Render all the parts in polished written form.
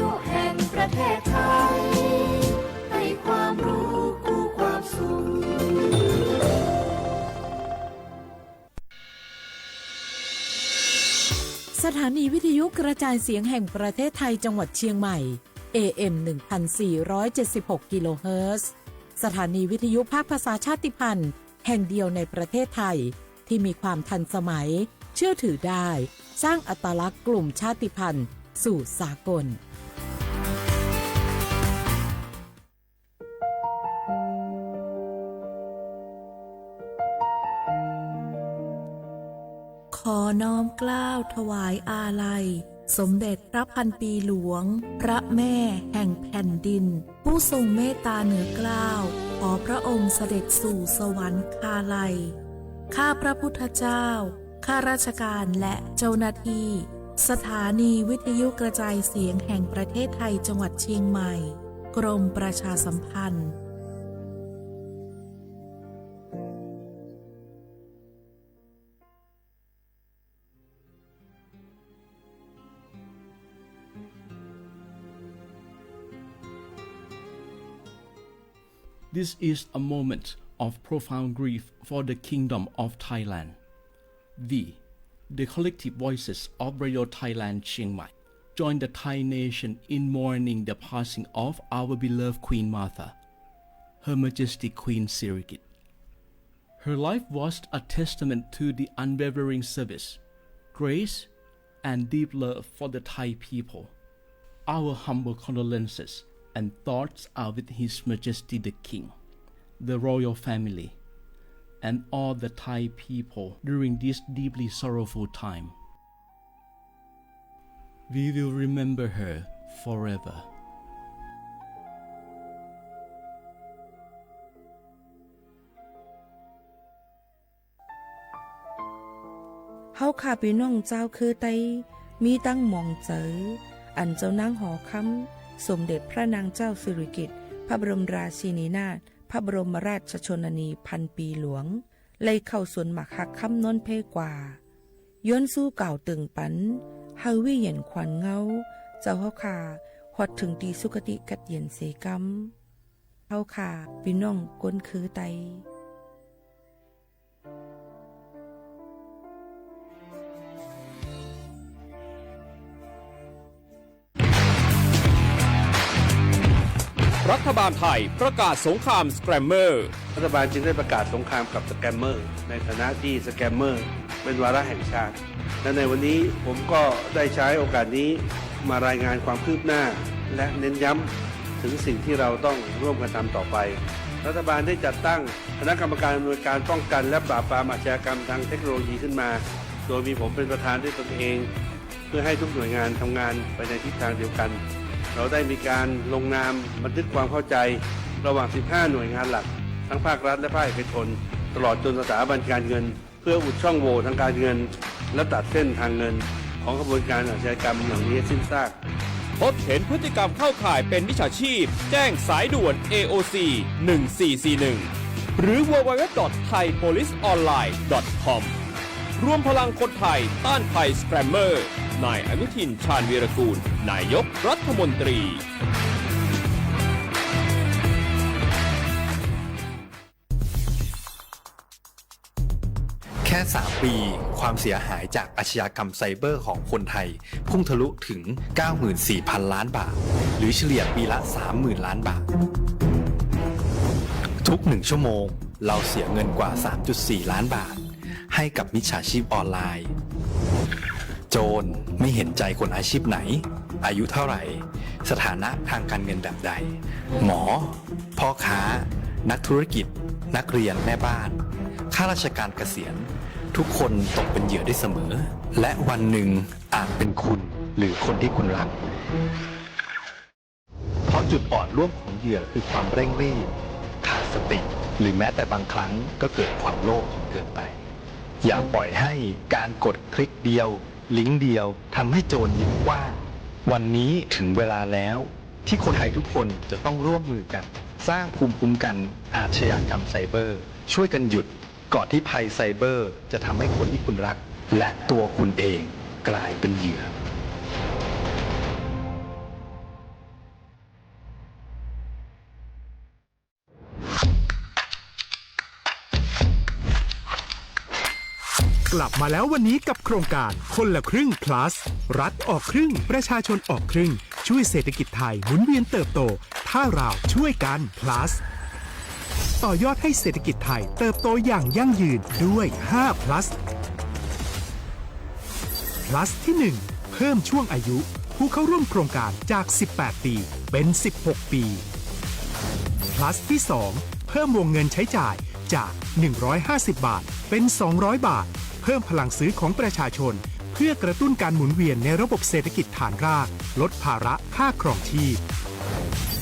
ยุแห่งประเทศไทยให้ความรู้คู่ความสุขสถานีวิทยุกระจายเสียงแห่งประเทศไทยจังหวัดเชียงใหม่ AM 1476 กิโลเฮิรตซ์สถานีวิทยุภาคภาษาชาติพันธุ์แห่งเดียวในประเทศไทยที่มีความทันสมัยเชื่อถือได้สร้างอัตลักษณ์กลุ่มชาติพันธุ์สู่สากลขอน้อมเกล้าถวายอาลัยสมเด็จพระพันปีหลวงพระแม่แห่งแผ่นดินผู้ทรงเมตตาเหนือเกล้าขอพระองค์เสด็จสู่สวรรคาลัยข้าพระพุทธเจ้าข้าราชการและเจ้าหน้าที่สถานีวิทยุกระจายเสียงแห่งประเทศไทยจังหวัดเชียงใหม่กรมประชาสัมพันธ์This is a moment of profound grief for the Kingdom of Thailand. We, the collective voices of Radio Thailand Chiang Mai, join the Thai nation in mourning the passing of our beloved Queen Martha, Her Majesty Queen Sirikit. Her life was a testament to the unwavering service, grace, and deep love for the Thai people. Our humble condolences and thoughts are with His Majesty the King, the royal family, and all the Thai people during this deeply sorrowful time. We will remember her forever.เฮาข้าพี่น้องเจ้าคือไตมีตั้งหมองเจออันเจ้านางหอคำสมเด็จพระนางเจ้าสิริกิติ์พระบรมราชินีนาถพระบรมราชชนนีพันปีหลวงเลยเข้าสวนหมักหักคำน้นเพกว่าย้อนสู้เก่าตึงปันเฮาวิเย็นขวัญเงาเจ้าเฮาข้าฮอดถึงตีสุคติกัดเย็นเสกำเฮาข้าพี่น้องก้นคือไตรัฐบาลไทยประกาศสงครามสแกรมเมอร์รัฐบาลจึงได้ประกาศสงครามกับสแกมเมอร์ในฐานะที่สแกมเมอร์เป็นวาระแห่งชาติและในวันนี้ผมก็ได้ใช้โอกาสนี้มารายงานความคืบหน้าและเน้นย้ำถึงสิ่งที่เราต้องร่วมกันทำต่อไปรัฐบาลได้จัดตั้งคณะกรรมการอำนวยการป้องกันและปราบปรามอาชญากรรมทางเทคโนโลยีขึ้นมาโดยมีผมเป็นประธานด้วยตนเองเพื่อให้ทุกหน่วยงานทำงานไปในทิศทางเดียวกันเราได้มีการลงนามบันทึกความเข้าใจระหว่าง 15 หน่วยงานหลักทั้งภาครัฐและภาคเอกชนตลอดจนสถาบันการเงินเพื่ออุดช่องโหว่ทางการเงินและตัดเส้นทางเงินของกระบวนการอาชญากรรมเหล่านี้สิ้นซากพบเห็นพฤติกรรมเข้าข่ายเป็นมิจฉาชีพแจ้งสายด่วน AOC 1441หรือ www.thaipoliceonline.com รวมพลังคนไทยต้านภัยสแกรมเมอร์นายอนุทินชาญวีรกูลนายกรัฐมนตรีแค่ 3 ปีความเสียหายจากอาชญากรรมไซเบอร์ของคนไทยพุ่งทะลุถึง 94,000 ล้านบาทหรือเฉลี่ยปีละ 30,000 ล้านบาททุก1ชั่วโมงเราเสียเงินกว่า 3.4 ล้านบาทให้กับมิจฉาชีพออนไลน์โจรไม่เห็นใจคนอาชีพไหนอายุเท่าไหร่สถานะทางการเงินแบบใดหมอพ่อค้านักธุรกิจนักเรียนแม่บ้านข้าราชการเกษียณทุกคนตกเป็นเหยื่อได้เสมอและวันหนึ่งอาจเป็นคุณหรือคนที่คุณรักเพราะจุดอ่อนร่วมของเหยื่อคือความเร่งรีบขาดสติหรือแม้แต่บางครั้งก็เกิดความโลภจนเกินไปอย่าปล่อยให้การกดคลิกเดียวลิงก์เดียวทำให้โจรยิ้มกว้างวันนี้ถึงเวลาแล้วที่คนไทยทุกคนจะต้องร่วมมือกันสร้างภูมิคุ้มกันอาชญากรรมไซเบอร์ช่วยกันหยุดก่อนที่ภัยไซเบอร์จะทำให้คนที่คุณรักและตัวคุณเองกลายเป็นเหยื่อ กลับมาแล้ววันนี้กับโครงการคนละครึ่ง plus รัฐออกครึ่งประชาชนออกครึ่งช่วยเศรษฐกิจไทยหมุนเวียนเติบโตถ้าเราช่วยกัน plus ต่อยอดให้เศรษฐกิจไทยเติบโตอย่างยั่งยืนด้วย5 plus plus ที่ 1 เพิ่มช่วงอายุผู้เข้าร่วมโครงการจาก 18 ปีเป็น16 ปี plus ที่ 2 เพิ่มวงเงินใช้จ่ายจาก150 บาทเป็น200 บาทเพิ่มพลังซื้อของประชาชนเพื่อกระตุ้นการหมุนเวียนในระบบเศรษฐกิจฐานรากลดภาระค่าครองชีพ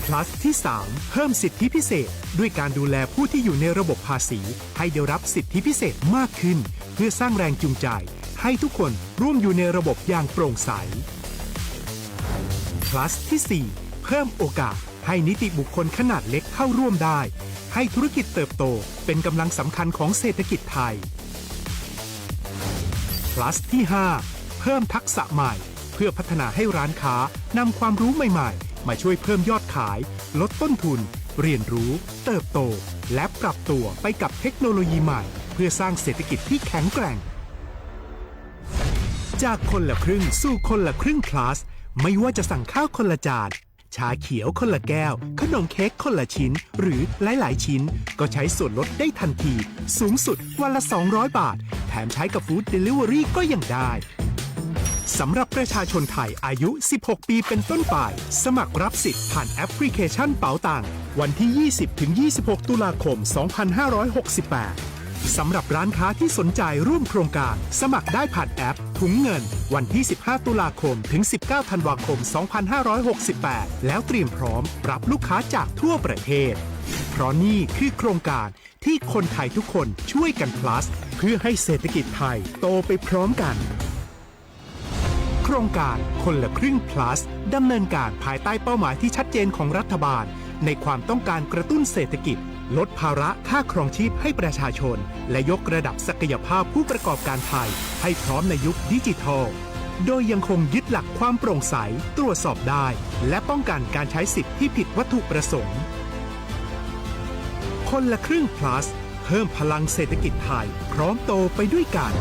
plus ที่ 3 เพิ่มสิทธิพิเศษด้วยการดูแลผู้ที่อยู่ในระบบภาษีให้ได้รับสิทธิพิเศษมากขึ้นเพื่อสร้างแรงจูงใจให้ทุกคนร่วมอยู่ในระบบอย่างโปร่งใส plus ที่ 4 เพิ่มโอกาสให้นิติบุคคลขนาดเล็กเข้าร่วมได้ให้ธุรกิจเติบโตเป็นกำลังสำคัญของเศรษฐกิจไทย plus ที่ 5 เพิ่มทักษะใหม่เพื่อพัฒนาให้ร้านค้านำความรู้ใหม่ๆมาช่วยเพิ่มยอดขายลดต้นทุนเรียนรู้เติบโตและปรับตัวไปกับเทคโนโลยีใหม่เพื่อสร้างเศรษฐกิจที่แข็งแกร่งจากคนละครึ่งสู่คนละครึ่ง plus ไม่ว่าจะสั่งข้าวคนละจานชาเขียวคนละแก้วขนมเค้กคนละชิ้นหรือหลายๆชิ้นก็ใช้ส่วนลดได้ทันทีสูงสุดวันละ200 บาทแถมใช้กับฟู้ดเดลิเวอรี่ก็ยังได้สำหรับประชาชนไทยอายุ16 ปีเป็นต้นไปสมัครรับสิทธิ์ผ่านแอปพลิเคชันเป๋าตังวันที่ 20-26 ตุลาคม 2568 สำหรับร้านค้าที่สนใจร่วมโครงการสมัครได้ผ่านแอปถุงเงินวันที่ 15 ตุลาคมถึง 19 ธันวาคม 2568 แล้วเตรียมพร้อมรับลูกค้าจากทั่วประเทศเพราะนี่คือโครงการที่คนไทยทุกคนช่วยกัน plus เพื่อให้เศรษฐกิจไทยโตไปพร้อมกันโครงการคนละครึ่ง plus ดำเนินการภายใต้เป้าหมายที่ชัดเจนของรัฐบาลในความต้องการกระตุ้นเศรษฐกิจลดภาระค่าครองชีพให้ประชาชนและยกระดับศักยภาพผู้ประกอบการไทยให้พร้อมในยุคดิจิทัลโดยยังคงยึดหลักความโปร่งใสตรวจสอบได้และป้องกันการใช้สิทธิ์ที่ผิดวัตถุประสงค์คนละครึ่ง plus เพิ่มพลังเศรษฐกิจไทยพร้อมโตไปด้วยกัน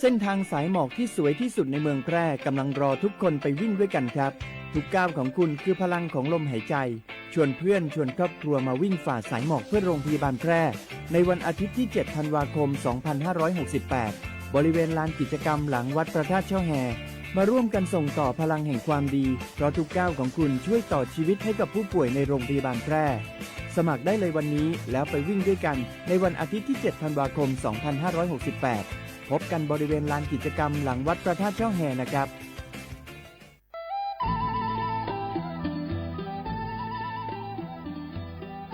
เส้นทางสายหมอกที่สวยที่สุดในเมืองแพร่กำลังรอทุกคนไปวิ่งด้วยกันครับทุกก้าวของคุณคือพลังของลมหายใจชวนเพื่อนชวนครอบครัวมาวิ่งฝ่าสายหมอกเพื่อโรงพยาบาลแพร่ในวันอาทิตย์ที่ 7 ธันวาคม 2568 บริเวณลานกิจกรรมหลังวัดพระธาตุช่อแฮมาร่วมกันส่งต่อพลังแห่งความดีเพราะทุกก้าวของคุณช่วยต่อชีวิตให้กับผู้ป่วยในโรงพยาบาลแพร่สมัครได้เลยวันนี้แล้วไปวิ่งด้วยกันในวันอาทิตย์ที่ 7 ธันวาคม 2568พบกันบริเวณลานกิจกรรมหลังวัดพระธาตุช่อแฮนะครับ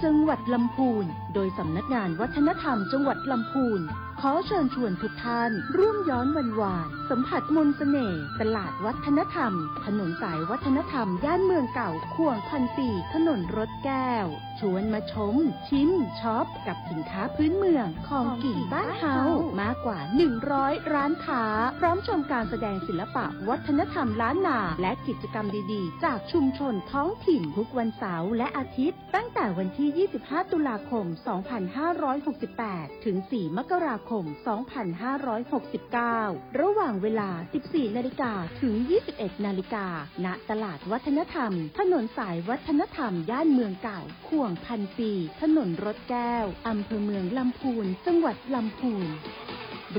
จังหวัดลำพูนโดยสำนักงานวัฒนธรรมจังหวัดลำพูนขอเชิญชวนทุกท่านร่วมย้อนวันวานสัมผัสมนต์เสน่ห์ตลาดวัฒนธรรมถนนสายวัฒนธรรมย่านเมืองเก่าข่วงพันปีถนนรถแก้วชวนมาชมชิมช็อปกับสินค้าพื้นเมืองของกิ่งบ้านเฮามากกว่า100ร้านค้าพร้อมชมการแสดงศิลปะวัฒนธรรมล้านนาและกิจกรรมดีๆจากชุมชนท้องถิ่นทุกวันเสาร์และอาทิตย์ตั้งแต่วันที่25ตุลาคม2568ถึง4มกราคม2569ระหว่างเวลา 14 นาฬิกาถึง 21 นาฬิกาณตลาดวัฒนธรรมถนนสายวัฒนธรรมย่านเมืองเก่าข่วงพันปีถนนรถแก้วอำเภอเมืองลำพูนจังหวัดลำพูน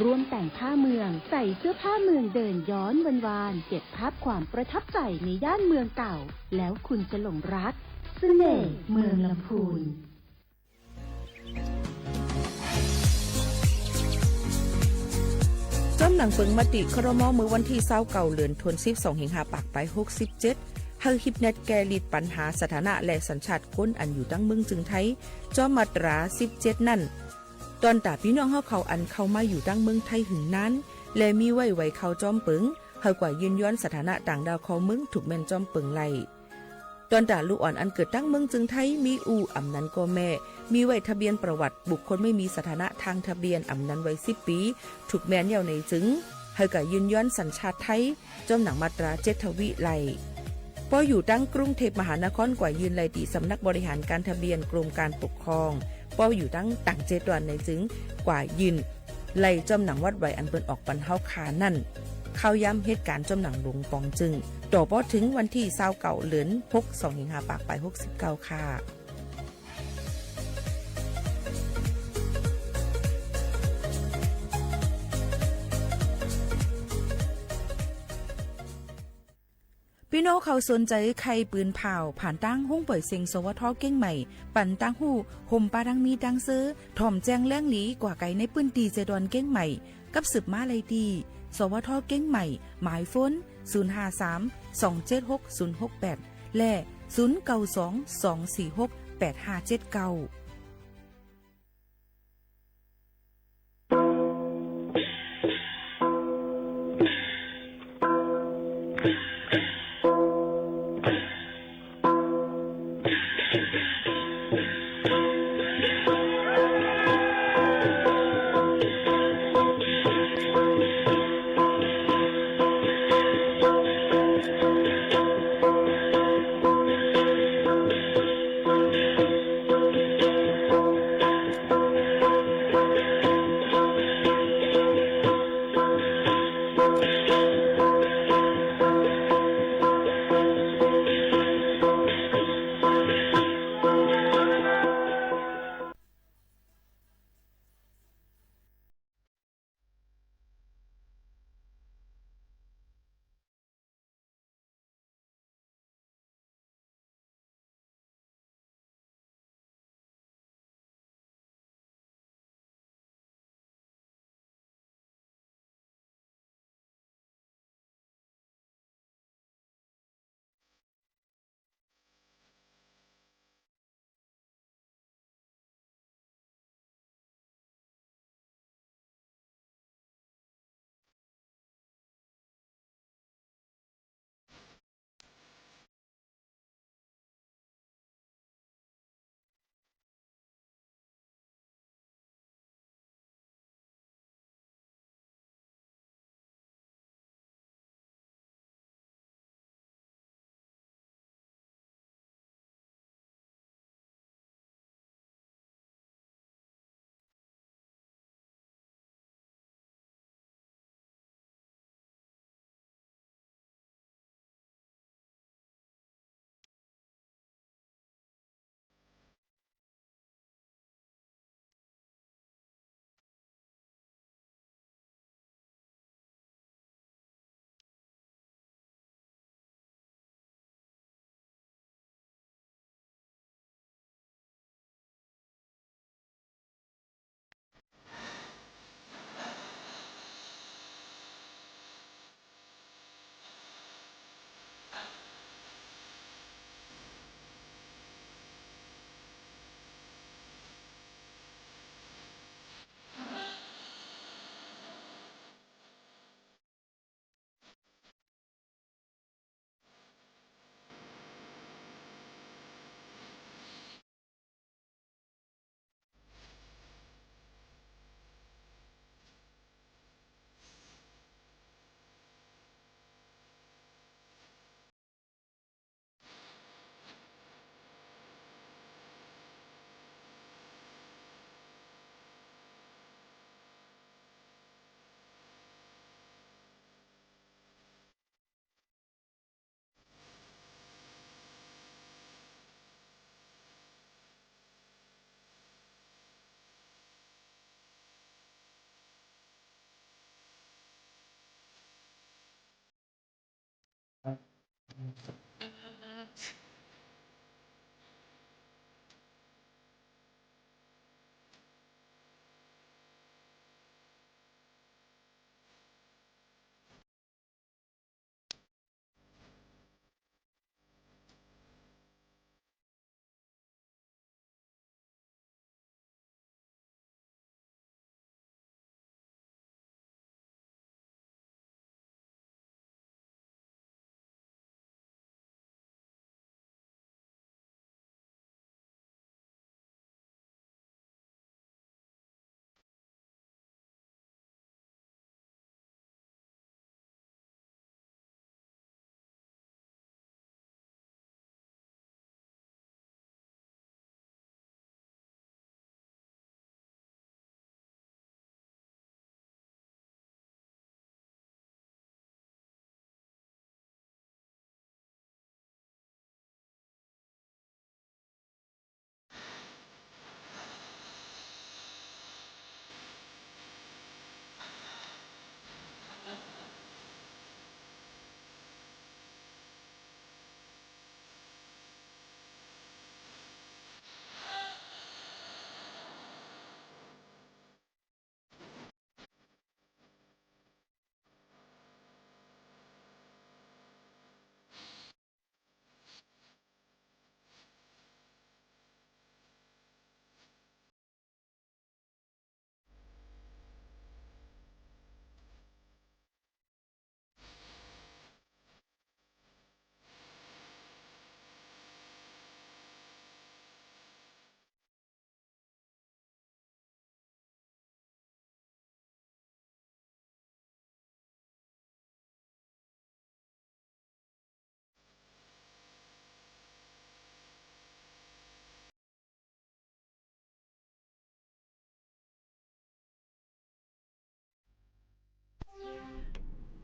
ร่วมแต่งผ้าเมืองใส่เสื้อผ้าเมืองเดินย้อนวานๆเก็บภาพความประทับใจในย่านเมืองเก่าแล้วคุณจะหลงรักเสน่ห์เมืองลำพูนจอมหนังเปิงมติครม.มือวันที่29เดือนธันวาคม25ปากไป67ให้ฮิปเน็ตแกลิดปัญหาสถานะและสัญชาติคนอันอยู่ตั้งเมืองจึงไทยจอมมาตรา17นั่นตอนตาพี่น้องเฮาเขาอันเข้ามาอยู่ตั้งเมืองไทยหึงนั้นและมีไว้เข้าจอมเปิงเฮากว่ายืนย้อนสถานะต่างดาวเขาเมืองถูกแม่นจอมเปิงไล่ตอนตาลูกอ่อนอันเกิดตั้งเมืองจึงไทยมีอำนั้นก็แม่มีไว้ทะเบียนประวัติบุคคลไม่มีสถานะทางทะเบียนอำนั้นไว้10ปีถูกแม่นเยาในจึงเฮากว่ายืนย้อนสัญชาติไทยจอมหนังมาตรา7ทวีไล่ พออยู่ตั้งกรุงเทพมหานครกว่ายืนไลตีสำนักบริหารการทะเบียนกรมการปกครองพออยู่ตั้งต่างเจดวันในจึงกว่ายืนไล่จอมหนังวัดไว้อันเปิ้นออกปันเฮาคานั่นเข้าย้ำเหตุการณ์จอมหนังหลวงปองจึงต่อพอถึงวันที่29เดือน6 2สิงหาปากไป69ค่ะพี่น้องเขาสนใจใครปืนเผาผ่านตั้งห้องปล่อยเสียงสวทเก้งใหม่ปั่นตั้งหู้ห่มปาดังมีดังซื้อถ่อมแจ้งแล้งหลีกว่าไก่ในปืนตีเจดอนเก้งใหม่กับสืบมาเลยดีสวทเก้งใหม่หมายฝน053-276-068และ0922468579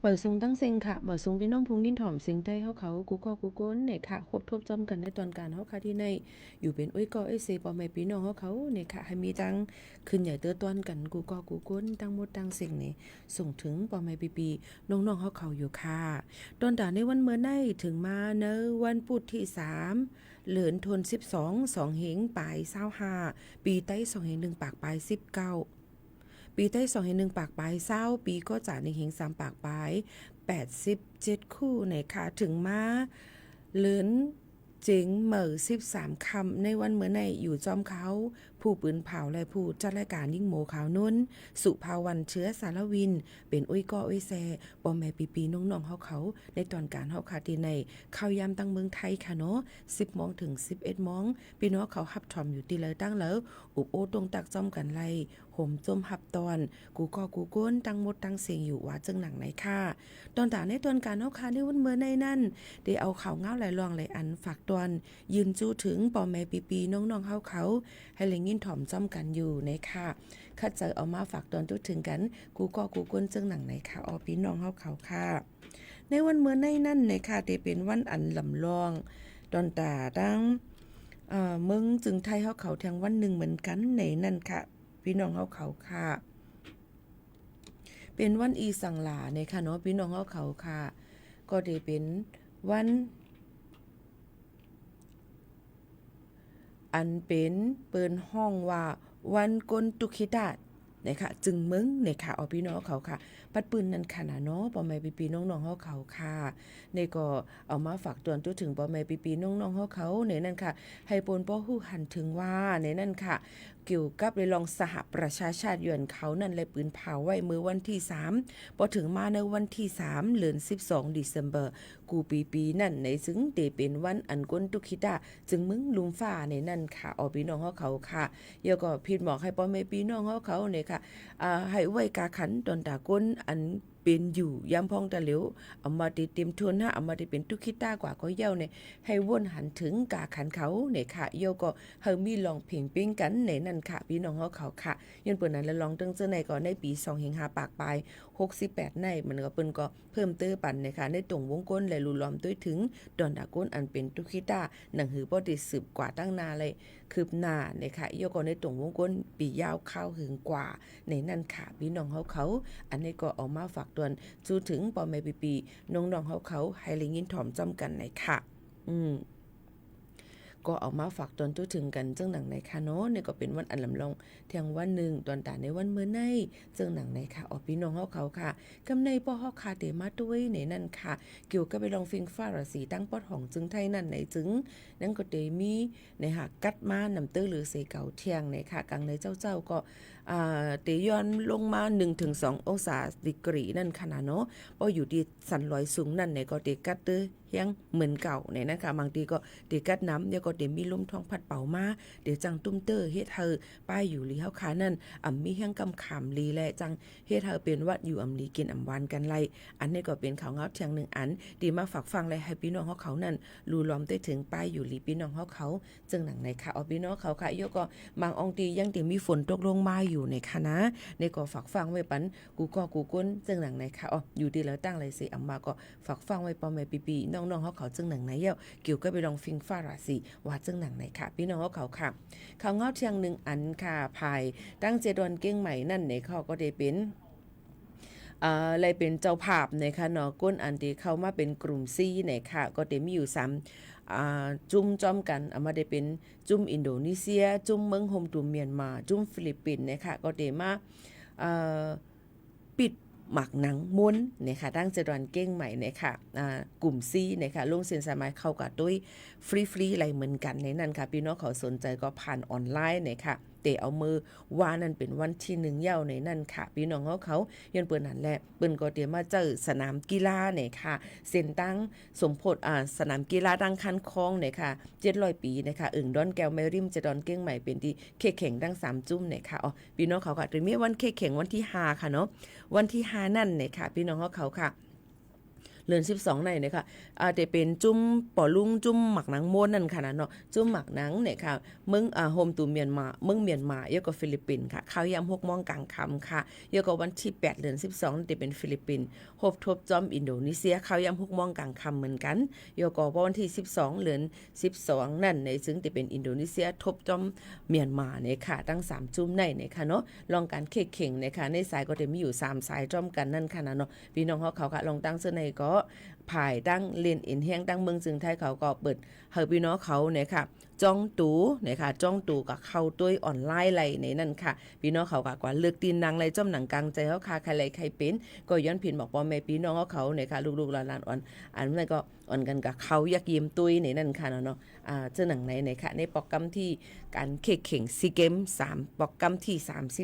ปิดทรงตั้งเซ็งค่ะเปิดทรงพี่น้องพุงดินถ่อมเสียงใต้เขากูก็กูก้นเนี่ยค่ะครบทบจำกันในตอนการเขาค่ะที่ในอยู่เป็นอุ้ยก็ไอเซปอแม่พี่น้องเขาเนี่ยค่ะให้มีตั้งขึ้นใหญ่เตื้อต้อนกันกูก็กูก้นตั้งหมดตั้งเซ็งเนี่ยส่งถึงปอแม่ปีน้องเขาอยู่ค่ะตอนด่าในวันเมื่อในถึงมาเนวันพุธที่3เหลือนทน12 2เหงปลาย25ปีใต้2เหง1ปากปลาย19ปีใต้2เหง1ปากปลาย20ปีก็จ่า1เหง3ปากปลาย87คู่ในค่ะถึงมาเหลือนเจ๋งเหม่อ13คำในวันเมื่อในอยู่จอมเขาผู้ปืนเผาและผู้จัดรายการยิ่งโมขาวนุ่นสุภาวันเชื้อสารวินเป็นอุ้ยก้ออุ้ยแซปอแม่ปีน้องเขาในตอนการเฮาคาตีในเข้ายามตั้งเมืองไทยค่ะเนาะ10 โมงถึง 11 โมงพี่น้องเขาหับถอมอยู่ตีเลยตั้งแล้วอุบโอตรงตักจอมกันไล่ห่มจมหับตอนกูก็กูก้นตั้งหมดตั้งเสียงอยู่ว่าจึงหนังไหนค่ะตอนต่างในตอนการเฮาคาในวันเมื่อในนั่นได้เอาข่าวเงาหลายรองหลายอันฝากตอนยืนจู้ถึงปอแม่ปีน้องเขาให้เลยยินถ่อมจอมกันอยู่ในค่ะข้าเจอเอามาฝากตอนจู้ถึงกันกูก็กูก้นจึงหนังไหนค่ะอพี่น้องเขาค่ะในวันเมื่อในนั่นในค่ะได้เป็นวันอันลำลองตอนตาดังเมืองจึงไทยเขาแทงวันหนึ่งเหมือนกันในนั่นค่ะพี่น้องเขาค่ะเป็นวันอีสังหลาในค่ะเนาะพี่น้องเขาค่ะก็ได้เป็นวันอันเป็นเปิ้นห้องว่าวันกลตุคิดานะคะจึงมึงนะคะเอาพี่น้องเขาค่ะปัดปืนนั่นค่ะนะเนาะปอแม่ปีน้องเขาค่ะในก็เอามาฝากตวนตัวถึงปอแม่ปีน้องเขาในนั่นค่ะให้ปนป้อฮู้หันถึงว่าในนั่นค่ะเกี่ยวกับในรองสหประชาชาติยวนเขานั่นเลยปืนเผาไว้เมื่อวันที่3พอถึงมาในวันที่3เดือน12 เดือนกูปีนั่นในซึ่งได้เป็นวันอันก้นตุคิดาจึงมึงลุมฟ้าในนั่นค่ะเอาพี่น้องเขาค่ะเดี๋ยวก็ผิดหมอกให้ปอแม่พี่น้องเขาเนี่ยค่ะให้ไว้กาขันตอนตาก้นอันเป็นอยู่ย้ำพองตะเหลวเอามาติเต็มทวนนะเอามาติเป็นตุคิตากว่าก็เย้าเนี่ยให้วนหันถึงกาขันเขาเนี่ยค่ะเย้าก็เฮามีลองเพ่งปิ้งกันในนั่นค่ะพี่น้องเขาค่ะยันเปิ้นนั้นแล้วลองตึงเจอในก่อนในปี2-5ปากปลาย68ในมันก็เปิ้นก็เพิ่มเติมปันนะคะในตรงวงกลและรูล้อมด้วยถึงดอนดาก้นอันเป็นตุคิตาหนังหือบ่ได้สืบกว่าตั้งนาเลยคืบหน้านะคะเย้าก็ในตรงวงกลปียาวข้าวหึงกว่าในนั่นค่ะพี่น้องเขาอันนี้ก็เอามาฝากตวนจูถึงปอแม่ปีน้องเขาให้ลิงินถ่อมจำกันไหนค่ะก็เอามาฝากตอนตัวถึงกันจังหนังในค่ะเนาะนี่ก็เป็นวันอันลำลองเที่ยงวันหนึ่งตอนตาในวันเมื่อในจังหนังในค่ะออกพี่น้องเขาค่ะกำในป้อเฮาค่ะเตมาด้วยในนั่นค่ะเกี่ยวกับไปลองฟิงฟ้าราศีตั้งปอดของจึงไทยนั่นในจึงนั่นก็เตมีในหากัดมานำเตอหรือเสเก่าเที่ยงในค่ะกลางในเจ้าก็เตย้อนลงมา 1-2 องศาดีกรีนั่นขนาดเนาะพออยู่ที่สันลอยสูงนั่นในก็เตกัดเตอเฮียงเหมือนเก่าในนั้นค่ะบางทีก็เตกัดน้ำเดี๋ยวก็เตมีลมท้องพัดเป่ามาเดี๋ยวจังตุ้มเตอเฮ็ดเธอป้ายอยู่ลีเฮาขานั่นมีเฮียงกำขามลีแลจังเฮ็ดเธอเป็นวัดอยู่ลีกินวานกันไล่อันนี้ก็เป็นข่าวเงาเทียง1อันดีมาฝากฟังเลยให้พี่น้องเขานั่นรูล้อมได้ถึงป้ายอยู่ลีพี่น้องเขาจึงหนังในค่ะเอาพี่น้องเขาค่ะยกก็บางองค์ตียังติมีฝนตกลงมาอยู่ในค่ะนะในก็ฝากฟังไว้ปันกูก้นจึงหนังในค่ะอยู่ดีแล้วตั้งเลยสิมาก็ฝากฟังไว้ปอแม่ปีน้องเขาจึงหนังในเย้าเกี่ยวกับไปลองฟิงฟ้าราศีว่าจึงหนังในค่ะพี่น้องเขาค่ะข่าวเงาเทียง1อันค่ะภายตั้งเจดอนเก้งใหม่นั่นในเขาก็ได้เป็นเลยเป็นเจ้าภาพนะคะเนาะก้นอันที่เข้ามาเป็นกลุ่มซีนะคะก็ได้มีอยู่3จุ่มจอมกันมาได้เป็นจุ่มอินโดนีเซียจุ่มเมืองโฮมจุ่มเมียนมาจุ่มฟิลิปปินส์นะคะก็ได้มาปิดหมักหนังม้วนนะคะตั้งจะดอนเก้งใหม่นะคะกลุ่มซีนะคะลงเซ็นสมัยเข้ากับด้วยฟรีอะไรเหมือนกันในนั้นค่ะพี่น้องเขาสนใจก็ผ่านออนไลน์นะคะเตเอามือว่านั่นเป็นวันที่1เย้าในนั่นค่ะพี่น้องเขายันเปิ้นนั่นแหละเปิ้นก็เตรียมมาเจอสนามกีฬาเนี่ยค่ะเส้นตั้งสมโพธิสนามกีฬาดังคันคลองเนี่ยค่ะ700ปีนะคะอึ่งดอนแก้วแม่ริมจะดอนเก้งใหม่เป็นที่เคแข่งดัง3จุ่มเนี่ยค่ะพี่น้องเขาค่ะจะมีวันเคแข่งวันที่5ค่ะเนาะวันที่5นั่นเนี่ยค่ะพี่น้องเขาค่ะ เดือน12ในนะคะจะเป็นจุ้มปอลุงจุ้มหมักหนังม้วนนั่นค่ะนะเนาะจุ้มหมักหนังเนี่ยค่ะเมืองโฮมตูเมียนมาเมืองเมียนมาเยอะกว่าฟิลิปปินส์ค่ะข้าวยำ6 โมงกลางค่ำค่ะเยอะกว่าวันที่8เดือน12จะเป็นฟิลิปปินส์โฮบทบจอมอินโดนีเซียข้าวยำ6 โมงกลางค่ำเหมือนกันเยอะกว่าวันที่12เดือน12นั่นในซึ่งจะเป็นอินโดนีเซียทบจอมเมียนมาเนี่ยค่ะตั้ง3จุ้มในเนี่ยค่ะเนาะลองการเข่งเนี่ยค่ะในสายก็จะมีอยู่3สายจอมกันนั่นค่ะนะเนาะพี่น้องเขาค่ะลองตั้งเสื้อในก็ภายตั้งเรียนอินแห้งตั้งเมืองจึงไทยเขาก็เปิดเฮอพี่น้องเขาเนี่ยค่ะจ้องตูเนี่ยค่ะจ้องตูกับเข้าด้วยออนไลน์ไรในนั่นค่ะพี่น้องเขาก็กว่าเลือกตีนนางไรจ้อมหนังกลางใจเขาค่ะใครไรใครเป็นก็ย้อนผินบอกว่าแม่พี่น้องเขาเนี่ยค่ะลูกๆหลานๆอ่อนอันนั้นก็อ่อนกันกับเขายักยิ้มตุ้ยในนั่นค่ะเนาะเจ้าหนังในค่ะในโปรแกรมที่การเข่งซีเกม3โปรแกรมที่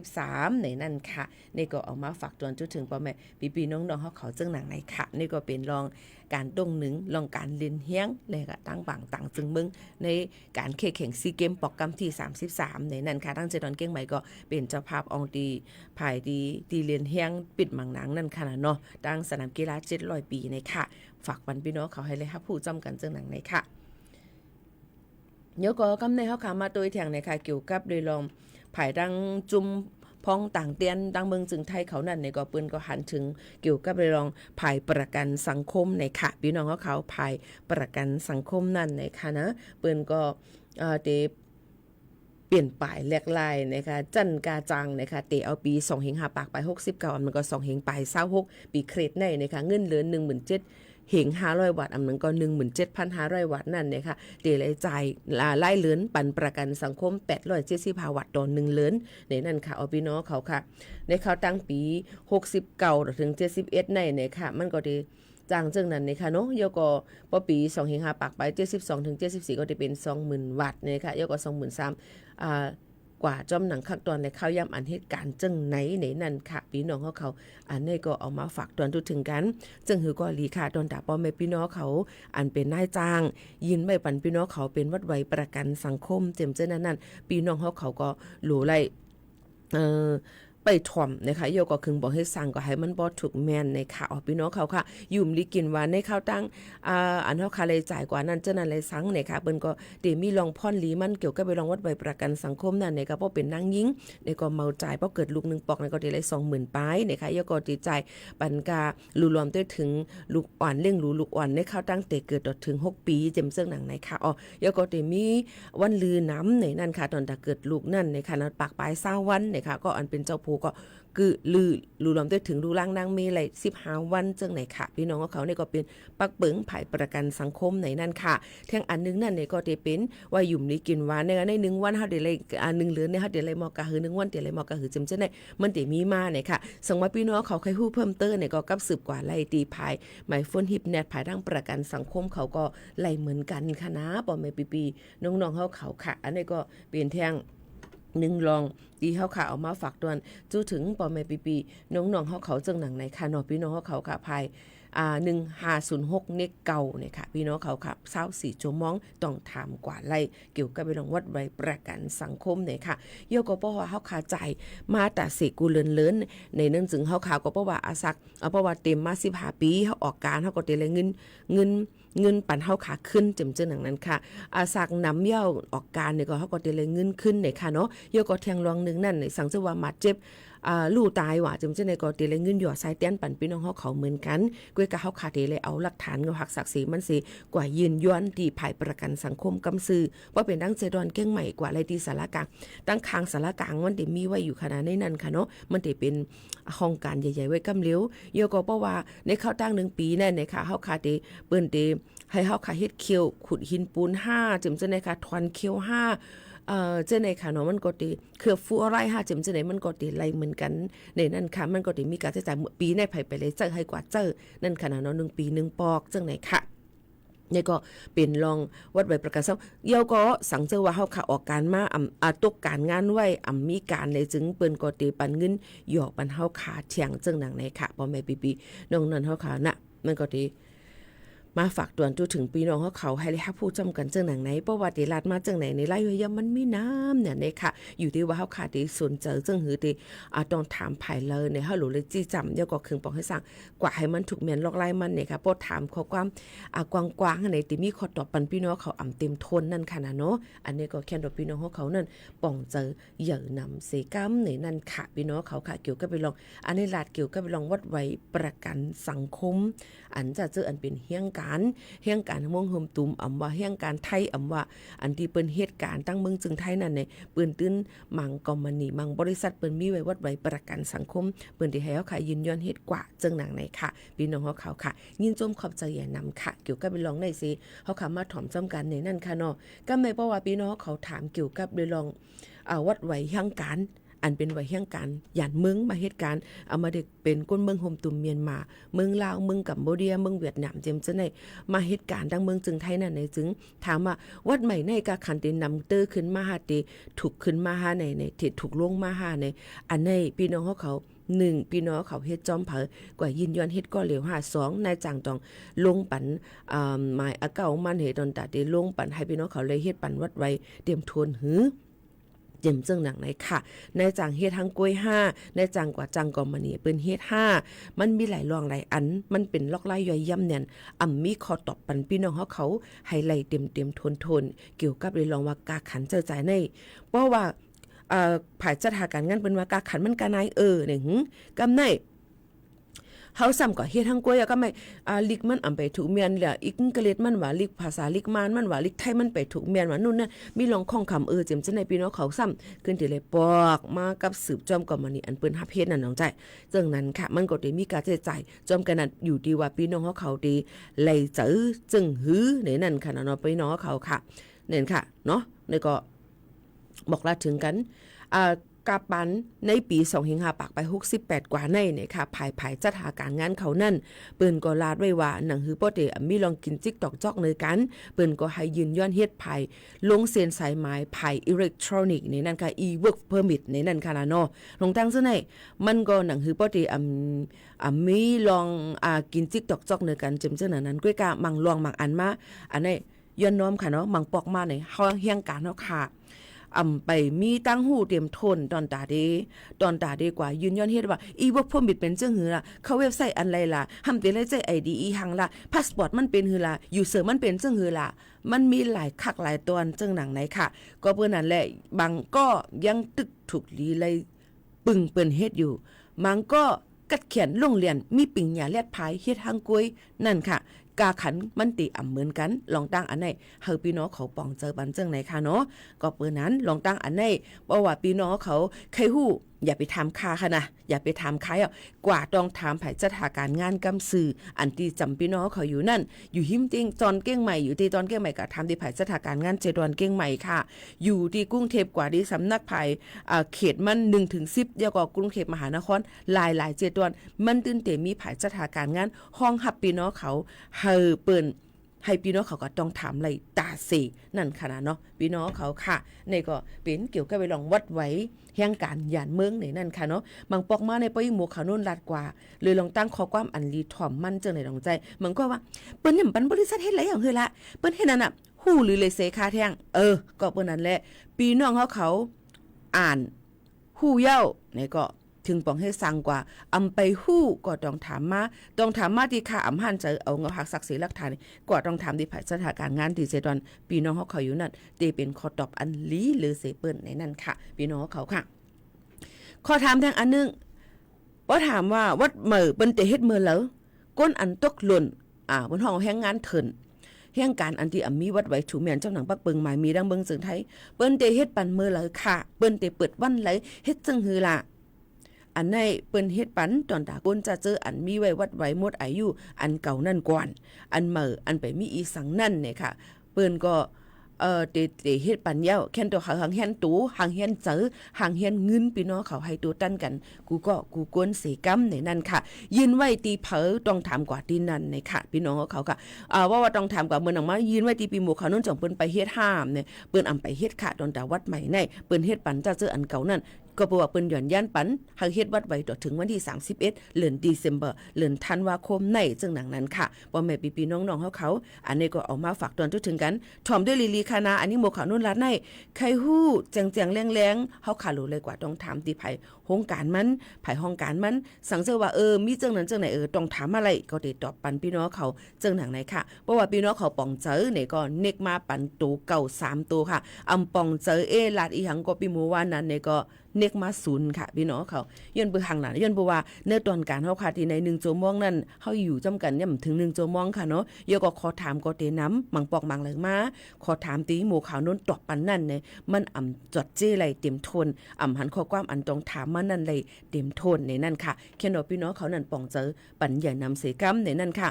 33ในนั่นค่ะนี่ก็เอามาฝากตอนจุดถึงพ่อแม่พี่น้องเขาเจ้าหนังในค่ะนี่ก็เป็นลองการตรงหนึ่งลองการเรียนเฮียงเลยค่ะตั้งบางต่างจึงมึงในการเข่งซีเกมโปรแกรมที่33ในนั่นค่ะตั้งใจตอนเก่งใหม่ก็เป็นเจ้าภาพองตีภายดีเรียนเฮียงปิดมังหนังนั่นค่ะเนาะตั้งสนามกีฬา700 ปีในค่ะฝากวันพี่น้องเขาให้เลยครับผู้จำกันเจ้าหนังในค่ะเดี๋ยวก็กำในเขาขามาตัวแทงในค่ะเกี่ยวกับโดยลองภายดังจุ่มพองต่างเตียนดังเมืองจึงไทยเขานั่นในก็ปืนก็หันถึงเกี่ยวกับโดยลองภายประกันสังคมในค่ะพี่น้องเขาภายประกันสังคมนั่นในค่ะนะปืนก็เปลี่ยนป่ายแหลกลายนะคะจันกาจังนะคะเตเอาปี2 5 ปากไป69มันก็2 5 ปาย26ปีเครดในนะคะเงินเหลือ 17,000เหง500 วัตต์อันนั้นก็ 17,500 วัตต์นั่นเนี่ยค่ะเดลัยจ่ายไล่เลือนปันประกันสังคม875 วัตต์ต่อ1เลือนในนั่นค่ะเอาพี่น้องเขาค่ะในเขาตั้งปี69ถึง71ในเนี่ยค่ะมันก็ได้จางจึงนั้นนะคะเนาะยก็พอปี2 5 ปากไป72ถึง74ก็จะเป็น 20,000 วัตต์นะคะยก็ 23,000กว่าจอมหนังคักตอนในข้าวย่ำอันเหตุการณ์จึงไหนนั่นค่ะพี่น้องเขาอันนี้ก็เอามาฝากตอนทุกถึงกันจึงหือก็ลีค่ะตอนตาป้อแม่พี่น้องเขาอันเป็นนายจ้างยินไม่ปันพี่น้องเขาเป็นวัดไว้ประกันสังคมเจ็มเจ้านั่นพี่น้องเขาก็หลูไล่ไปถ่อมนะคะโยก็คึงบอกให้สั่งก็ให้มันบ่ถูกแม่นในค่ะออกพี่น้องเขาค่ะยุ่มลิกินว่าในข้าวตั้งอันเฮาคาเลยจ่ายกว่านั้นเจ้านั้นเลยสังเนี่ยค่ะเปิ้นก็เตมีลองพ่อนหลีมันเกี่ยวกับไปลองวัดใบประกันสังคมนั่นเนี่ยก็บ่เป็นนางหญิงเนี่ยก็เมาจ่ายเพราะเกิดลูก1ปอกเนี่ยก็ได้เลย20,000ปลายเนี่ยค่ะโยก็ติจ่ายปันการูรวมด้วยถึงลูกอ่อนเลี้ยงลูกอ่อนในข้าวตั้งแต่เกิดถึง6ปีเจ็มเซิงหนังในค่ะโยก็เตมีวันลือน้ำในนั่นค่ะตอนถ้าเกิดลูกนั่นในค่ะปากปลาย20วันเนี่ยค่ะก็อันเป็นเจ้าผู้ก็คือลือรวมได้ถึงรูล่างนางเมลัย15วันจังไหนค่ะพี่น้องของเขาเนี่ยก็เป็นปักเปิงภายประกันสังคมในนั่นค่ะแท่งอันนึงนั่นเนี่ยก็จะเป็นว่ายุ่มนี้กินหวานใน1วันเฮาได้เลย1เหลือเนี่ยเฮาได้เลยมอกะหือ1วันได้เลยมอกะหือจำจังได๋มันได้มีมาเนี่ยค่ะสังว่าพี่น้องเขาใครฮู้เพิ่มเติมเนี่ยก็กับสืบกว่าไล่ตีภายหมายฝนฮิปแนทภายดังประกันสังคมเขาก็ไล่เหมือนกันค่ะนะบ่แม่ปีๆน้องๆเขาค่ะอันนี้ก็เป็นแท่ง1ลองตีเฮาค่ะเอามาฝากตวนจู้ถึงปอแม่ปีน้องๆเขาจังหนังในค่ะเนาะพี่น้องเขาค่ะภาย1506เนกเก่าเนี่ยค่ะพี่น้องเขาค่ะ24ชั่วโมงต้องถามกว่าไล่เกี่ยวกับเรื่องวัดไว้ประกันสังคมเนี่ยค่ะโยก็เพราะว่าเฮาขาจ่ายมาแต่เสกูเลินในเนื่องจึงเฮาขาก็เพราะว่าอาศักเพราะว่าเต็มมา15ปีเฮาออกการเฮาก็ได้เลยเงินปันเฮาขาขึ้นจำเจอหนังนั้นค่ะอาศักนำเย้าออกการเนี่ยก็เฮาก็ได้เลยเงินขึ้นเนี่ยค่ะเนาะโยก็แทงรองนึงนั่นในสังเจว่ามาเจ็บลู่ตายว่ะจำเจในก็เตเลยเงินหยอดสายเตี้ยนปั่นพี่น้องเขาเหมือนกันกวยกะเฮาขาเตเลยเอาหลักฐานกับหักศักดิ์ศรีมันสิกว่ายืนย้อนที่ภายประกันสังคมกำซื้อว่าเป็นดังเจดอนเก้งใหม่กว่าอะไรที่สารกลางตั้งคางสารกลางมันได้มีไว้อยู่ขนาดในนั้นค่ะเนาะมันได้เป็นห้องการใหญ่ๆไว้กำเลี้ยวโยก็เพราะว่าในเข้าตั้ง1ปีนั่นนะคะเฮาขาเตเปิ้นเตให้เฮาขาเฮ็ดเคียวขุดหินปูน5จำเจในค่ะทวนเคียว5เจ้าในค่ะเนาะมันก็ติเครือฟูอะไร5จิมเจ้าไหนมันก็ติไล่เหมือนกันในนั้นค่ะมันก็ติมีการใช้จ่ายปีในไผไปเลยเจอให้กว่าเจอนั่นค่ะเนาะ1ปี1ปอกจังไหนค่ะนี่ก็เป็นรองวัดไว้ประกันเยาก็สังเจอว่าเฮาค่ะออกการมาตกการงานไว้มีการในจึงเปิ้นก็ติปันเงินหยอกปันเฮาขาเถียงจังหนังในค่ะพ่อแม่ปีๆน้องนั้นเฮาค่ะน่ะมันก็ติ มาฝากตวนตัวถึงพี่น้องเขาให้ได้รับผู้จำกันจังหนังไหนประวัติศาสตร์มาจังไหนในไล่ยมันมีน้ำเนี่ยในค่ะอยู่ที่ว่าเขาขาดที่สนเจอจังหือที่ต้องถามภายเลยเนี่ยเขาหลุดเลยจี้จำเดี๋ยวก็คืนบอกให้สั่งกว่าให้มันถูกเมียนลอกไล่มันเนี่ยค่ะพอถามข้อความกว้างๆในที่มีข้อตอบปันพี่น้องเขาอ่ำเต็มทนนั่นค่ะนะเนาะอันนี้ก็แค่ดอกพี่น้องเขานั่นป่องเจอเหยื่อนำเสกัมในนั่นค่ะพี่น้องเขาค่ะเกี่ยวกับไปลองอันนี้ลาดเกี่ยวกับไปลองวัดไว้ประกันสังคมอันจะเจออันเป็นเฮี้ยงการม่วงห่มตุ่มอำว่าเฮี้ยงการไทยอำว่าอันที่เปิ้นเหตุการณ์ตั้งเมืองจึงไทยนั่นเนี่ยเปิ้นตื้นมังกอมณีมังบริษัทเปิ้นมีไว้วัดไว้ประกันสังคมเปิ้นที่ให้เขาค่ะยินยอมเฮ็ดกว่าจังหนังไหนค่ะพี่น้องเขาค่ะยินจมขอบใจอย่านำค่ะเกี่ยวกับไปลองในสิเขาค่ะมาถ่อมจำกันในนั่นค่ะเนาะก็ไม่เพราะว่าพี่น้องเขาถามเกี่ยวกับไปลองวัดไว้เฮี้ยงการอันเป็นไว้เฮี้ยงการย่านเมืองมาเหตุการณ์เอามาเด็กเป็นก้นเมืองโฮมตุ่มเมียนมาเมืองลาวเมืองกัมพูชาเมืองเวียดนามเจมจะในมาเหตุการณ์ดังเมืองจึงไทยนั่นในจึงถามว่าวัดใหม่ในกาขันตินำเตอร์ขึ้นมาหาติถูกขึ้นมาหาในที่ถูกลงมาหาในอันในพี่น้องเขา1พี่น้องเขาเฮ็ดจอมเผอกว่ายินยอนเฮ็ดก็เหลว52นายจางตองลงปันหมายเก่ามันเหตุตอนตัดได้ลงปันให้พี่น้องเขาเลยเฮ็ดปันวัดไว้เตรียมทวนหือเจ็มจังหนังไหนค่ะในจังเฮ็ดทั้งกล้วย5ในจังกว่าจังกอมณีเปิ้นเฮ็ด5มันมีหลายรองหลายอันมันเป็นลอกไล่ย่อยย่ำเนี่ยมีข้อตอบปันพี่น้องเขาให้ไล่เต็มทนเกี่ยวกับเลยลองว่ากาขันเจอใจในเพราะว่าภายจัดหาการงานเป็นว่ากาขันมันกานายเนี่ยกำในเฮาซ้ำก็เฮ็ดทั้งกล้วยก็ไม่ลิกมันอำไปถูกเมียนแหละอีกกะเล็ดมันว่าลิกภาษาลิกมันว่าลิกไทยมันไปถูกเมียนว่านู่นนั่นมีลองข้องคำเจ็มจังในพี่น้องเขาซ้ำขึ้นที่เลยปอกมากับสืบจอมก่อมานี่อันเปิ้นฮับเฮ็ดนั่นน้องใจจังนั้นค่ะมันก็ได้มีการใช้จ่ายจอมกันนั้นอยู่ดีว่าพี่น้องเขาดีไหลเจอจึงหือในนั่นค่ะเนาะพี่น้องเขาค่ะนั่นค่ะเนาะนี่ก็บอกลาถึงกันกาปันในปี25ปากไป68กว่าในเนี่ยค่ะภายจัดหาการงานเขานั่นเปิ้นก็ลาดไว้ว่าหนังฮือบ่ได้มีลองกินจิกตอกจอกเลยกันเปิ้นก็ให้ยืนย้อนเฮ็ดภายลงเซ็นสายไม้ภายอิเล็กทรอนิกส์ในนั่นค่ะ e-work permit ในนั่นค่ะนะเนาะลงตั้งซะไหนมันก็หนังฮือบ่ได้มีลองกินจิกตอกจอกเลยกันจำจังนั้นก้วยกะมังลองมังอันมาอันนี้ย้อนน้อมค่ะเนาะมังปอกมาในเฮาเฮียงการเนาะค่ะไปมีตั้งหูเตรียมทนตอนตาดีกว่ายืนย้อนเฮ็ดว่าอีเวิร์กพอมิตเป็นจังหือล่ะเข้าเว็บไซต์อันไรล่ะทำเป็นไรใจ ID อีหังล่ะพาสปอร์ตมันเป็นหือล่ะยูเซอร์มันเป็นจังหือล่ะมันมีหลายคักหลายตอนจังหนังไหนค่ะก็เปิ้นนั่นแหละบางก็ยังตึกถูกลีเลยปึงเปิ้นเฮ็ดอยู่บางก็กัดเขียนโรงเรียนมีปิ่งหญ้าแลดพายเฮ็ดหางกล้วยนั่นค่ะกาขันมันติอ่ำเหมือนกันลองตั้งอันไหนเฮาพี่น้องเขาปองเจอบันจังไหนค่ะเนาะก็เปิ้นนั้นลองตั้งอันไหนเพราะว่าพี่น้องเขาใครฮู้อย่าไปทำค่าค่ะนะอย่าไปทำค่ากว่าต้องถามไผจัดหาการงานกำสื่ออันที่จำพี่น้องเขาอยู่นั่นอยู่หิมติงจอนเก้งใหม่อยู่ที่จอนเก้งใหม่ก็ทำที่ไผจัดหาการงาน7 วันเก้งใหม่ค่ะอยู่ที่กรุงเทพกว่าที่สำนักไผเขตมัน1 ถึง 10เดียวกับกรุงเทพมหานครหลาย7 วันมันตื่นเต้นมีไผจัดหาการงานห้องหับพี่น้องเขาเฮอเปิ้นให้พี่น้องเขาก็ต้องถามอะไรตาสีนั่นขนาดเนาะพี่น้องเขาค่ะนี่ก็เป็นเกี่ยวกับไปลองวัดไว้แห่งการย่านเมืองในนั่นค่ะเนาะบางปอกมาในปอยหมู่เขาโน่นลาดกว่าเลยลองตั้งข้อความอันรีถ่อมมั่นจังในดวงใจมันก็ว่าเปิ้นนี่มันบริษัทเฮ็ดหลายอย่างเฮ้ยละเปิ้นเฮ็ดนั่นน่ะฮู้หรือเลยเสคาแท่งก็เปิ้นนั่นแหละพี่น้องเขาอ่านฮู้เย้านี่ก็ถึงปองให้สั่งกว่าอำไปฮู้ก็ต้องถามมาที่ค่าอำหันเจอเอาเงาหักศักดิ์ศรีหลักฐานก็ต้องถามที่ภายสถานการณ์งานที่เจดอนพี่น้องเขาอยู่นั่นเตเป็นข้อตอบอันลีหรือเสเปิ้นในนั่นค่ะพี่น้องเขาค่ะข้อถามทางอันนึงว่าถามว่าวัดเหมอเปิ้นเตเฮ็ดมื้อแล้วก้นอันตกหล่นบนห้องแห่งงานเถินแห่งการอันที่มีวัดไว้ถูแม่นเจ้าหนังปักเปิงหมายมีดังเบิงสึงไทยเปิ้นเตเฮ็ดปันมื้อแล้วค่ะเปิ้นเตเปิดวันไหลเฮ็ดจังหือล่ะอันในเปิ้นเฮ็ดปันตอนตาก้นจะเจออันมีไว้วัดไว้หมดอายุอันเก่านั่นก่อนอันเหมออันไปมีอีสังนั่นเนี่ยค่ะเปิ้นก็เตเฮ็ดปันเย้าแค่นตัวหางเฮียนตูหางเฮียนเจอหางเฮียนเงินพี่น้องเขาให้ตัวตั้นกันกูกวนเสกำในนั่นค่ะยืนไว้ตีเผอต้องถามกว่าที่นั่นในค่ะพี่น้องเขาค่ะว่าต้องถามกว่าเมื่อหนังมายืนไว้ตีปีหมู่เขานั่นจังเปิ้นไปเฮ็ดห้ามเนี่ยเปิ้นอำไปเฮ็ดค่ะตอนตาวัดใหม่ในเปิ้นเฮ็ดปันจะเจออันเก่านั่น ก็บอกว่าเปิ้นหย่อนย่านปันหากเฮ็ดวัดไว้ต่อถึงวันที่31เดือนเซมเบอร์เดือนธันวาคมในจึงหนังนั้นค่ะบ่แม่พี่ๆน้องๆเขาอันนี้ก็เอามาฝากตอนทุกถึงกันถอมด้วยลีลีคานาอันนี้หมู่ข่าวนุ่นรัดในใครฮู้แจงๆแรงๆเฮาขารู้เลยกว่าต้องถามติไผโครงการมันไผห้องการมันสังเจอว่ามีจังนั้นจังไหนต้องถามอะไรก็ได้ตอบปันพี่น้องเขาจังหนังไหนค่ะเพราะว่าพี่น้องเขาป่องเจอเนี่ยก็เนกมาปันตูเก่า3ตัวค่ะอำป่องเจอลาดอีหังก็ปีหมู่ว่านั้นเนี่ยก็เนกมา0ค่ะพี่น้องเขาย้อนเบิ่งหังหน้าย้อนบ่ว่าเนื้อตอนการเฮาค่ะที่ใน1ชั่วโมงนั้นเฮาอยู่จำกันย่ำถึง1ชั่วโมงค่ะเนาะยก็ขอถามก็เตน้ำมังปอกมังเหลืองมาขอถามตีหมู่ข่าวนู้นตอบปันนั่นเนี่ยมันจดเจ้ไรเต็มทนหันข้อความอันต้องถามมันนั่นเลยเต็มทนในนั่นค่ะแค่นพี่น้องเขานั่นป่องเจอปัญญานำเสกรรมในนั่นค่ะ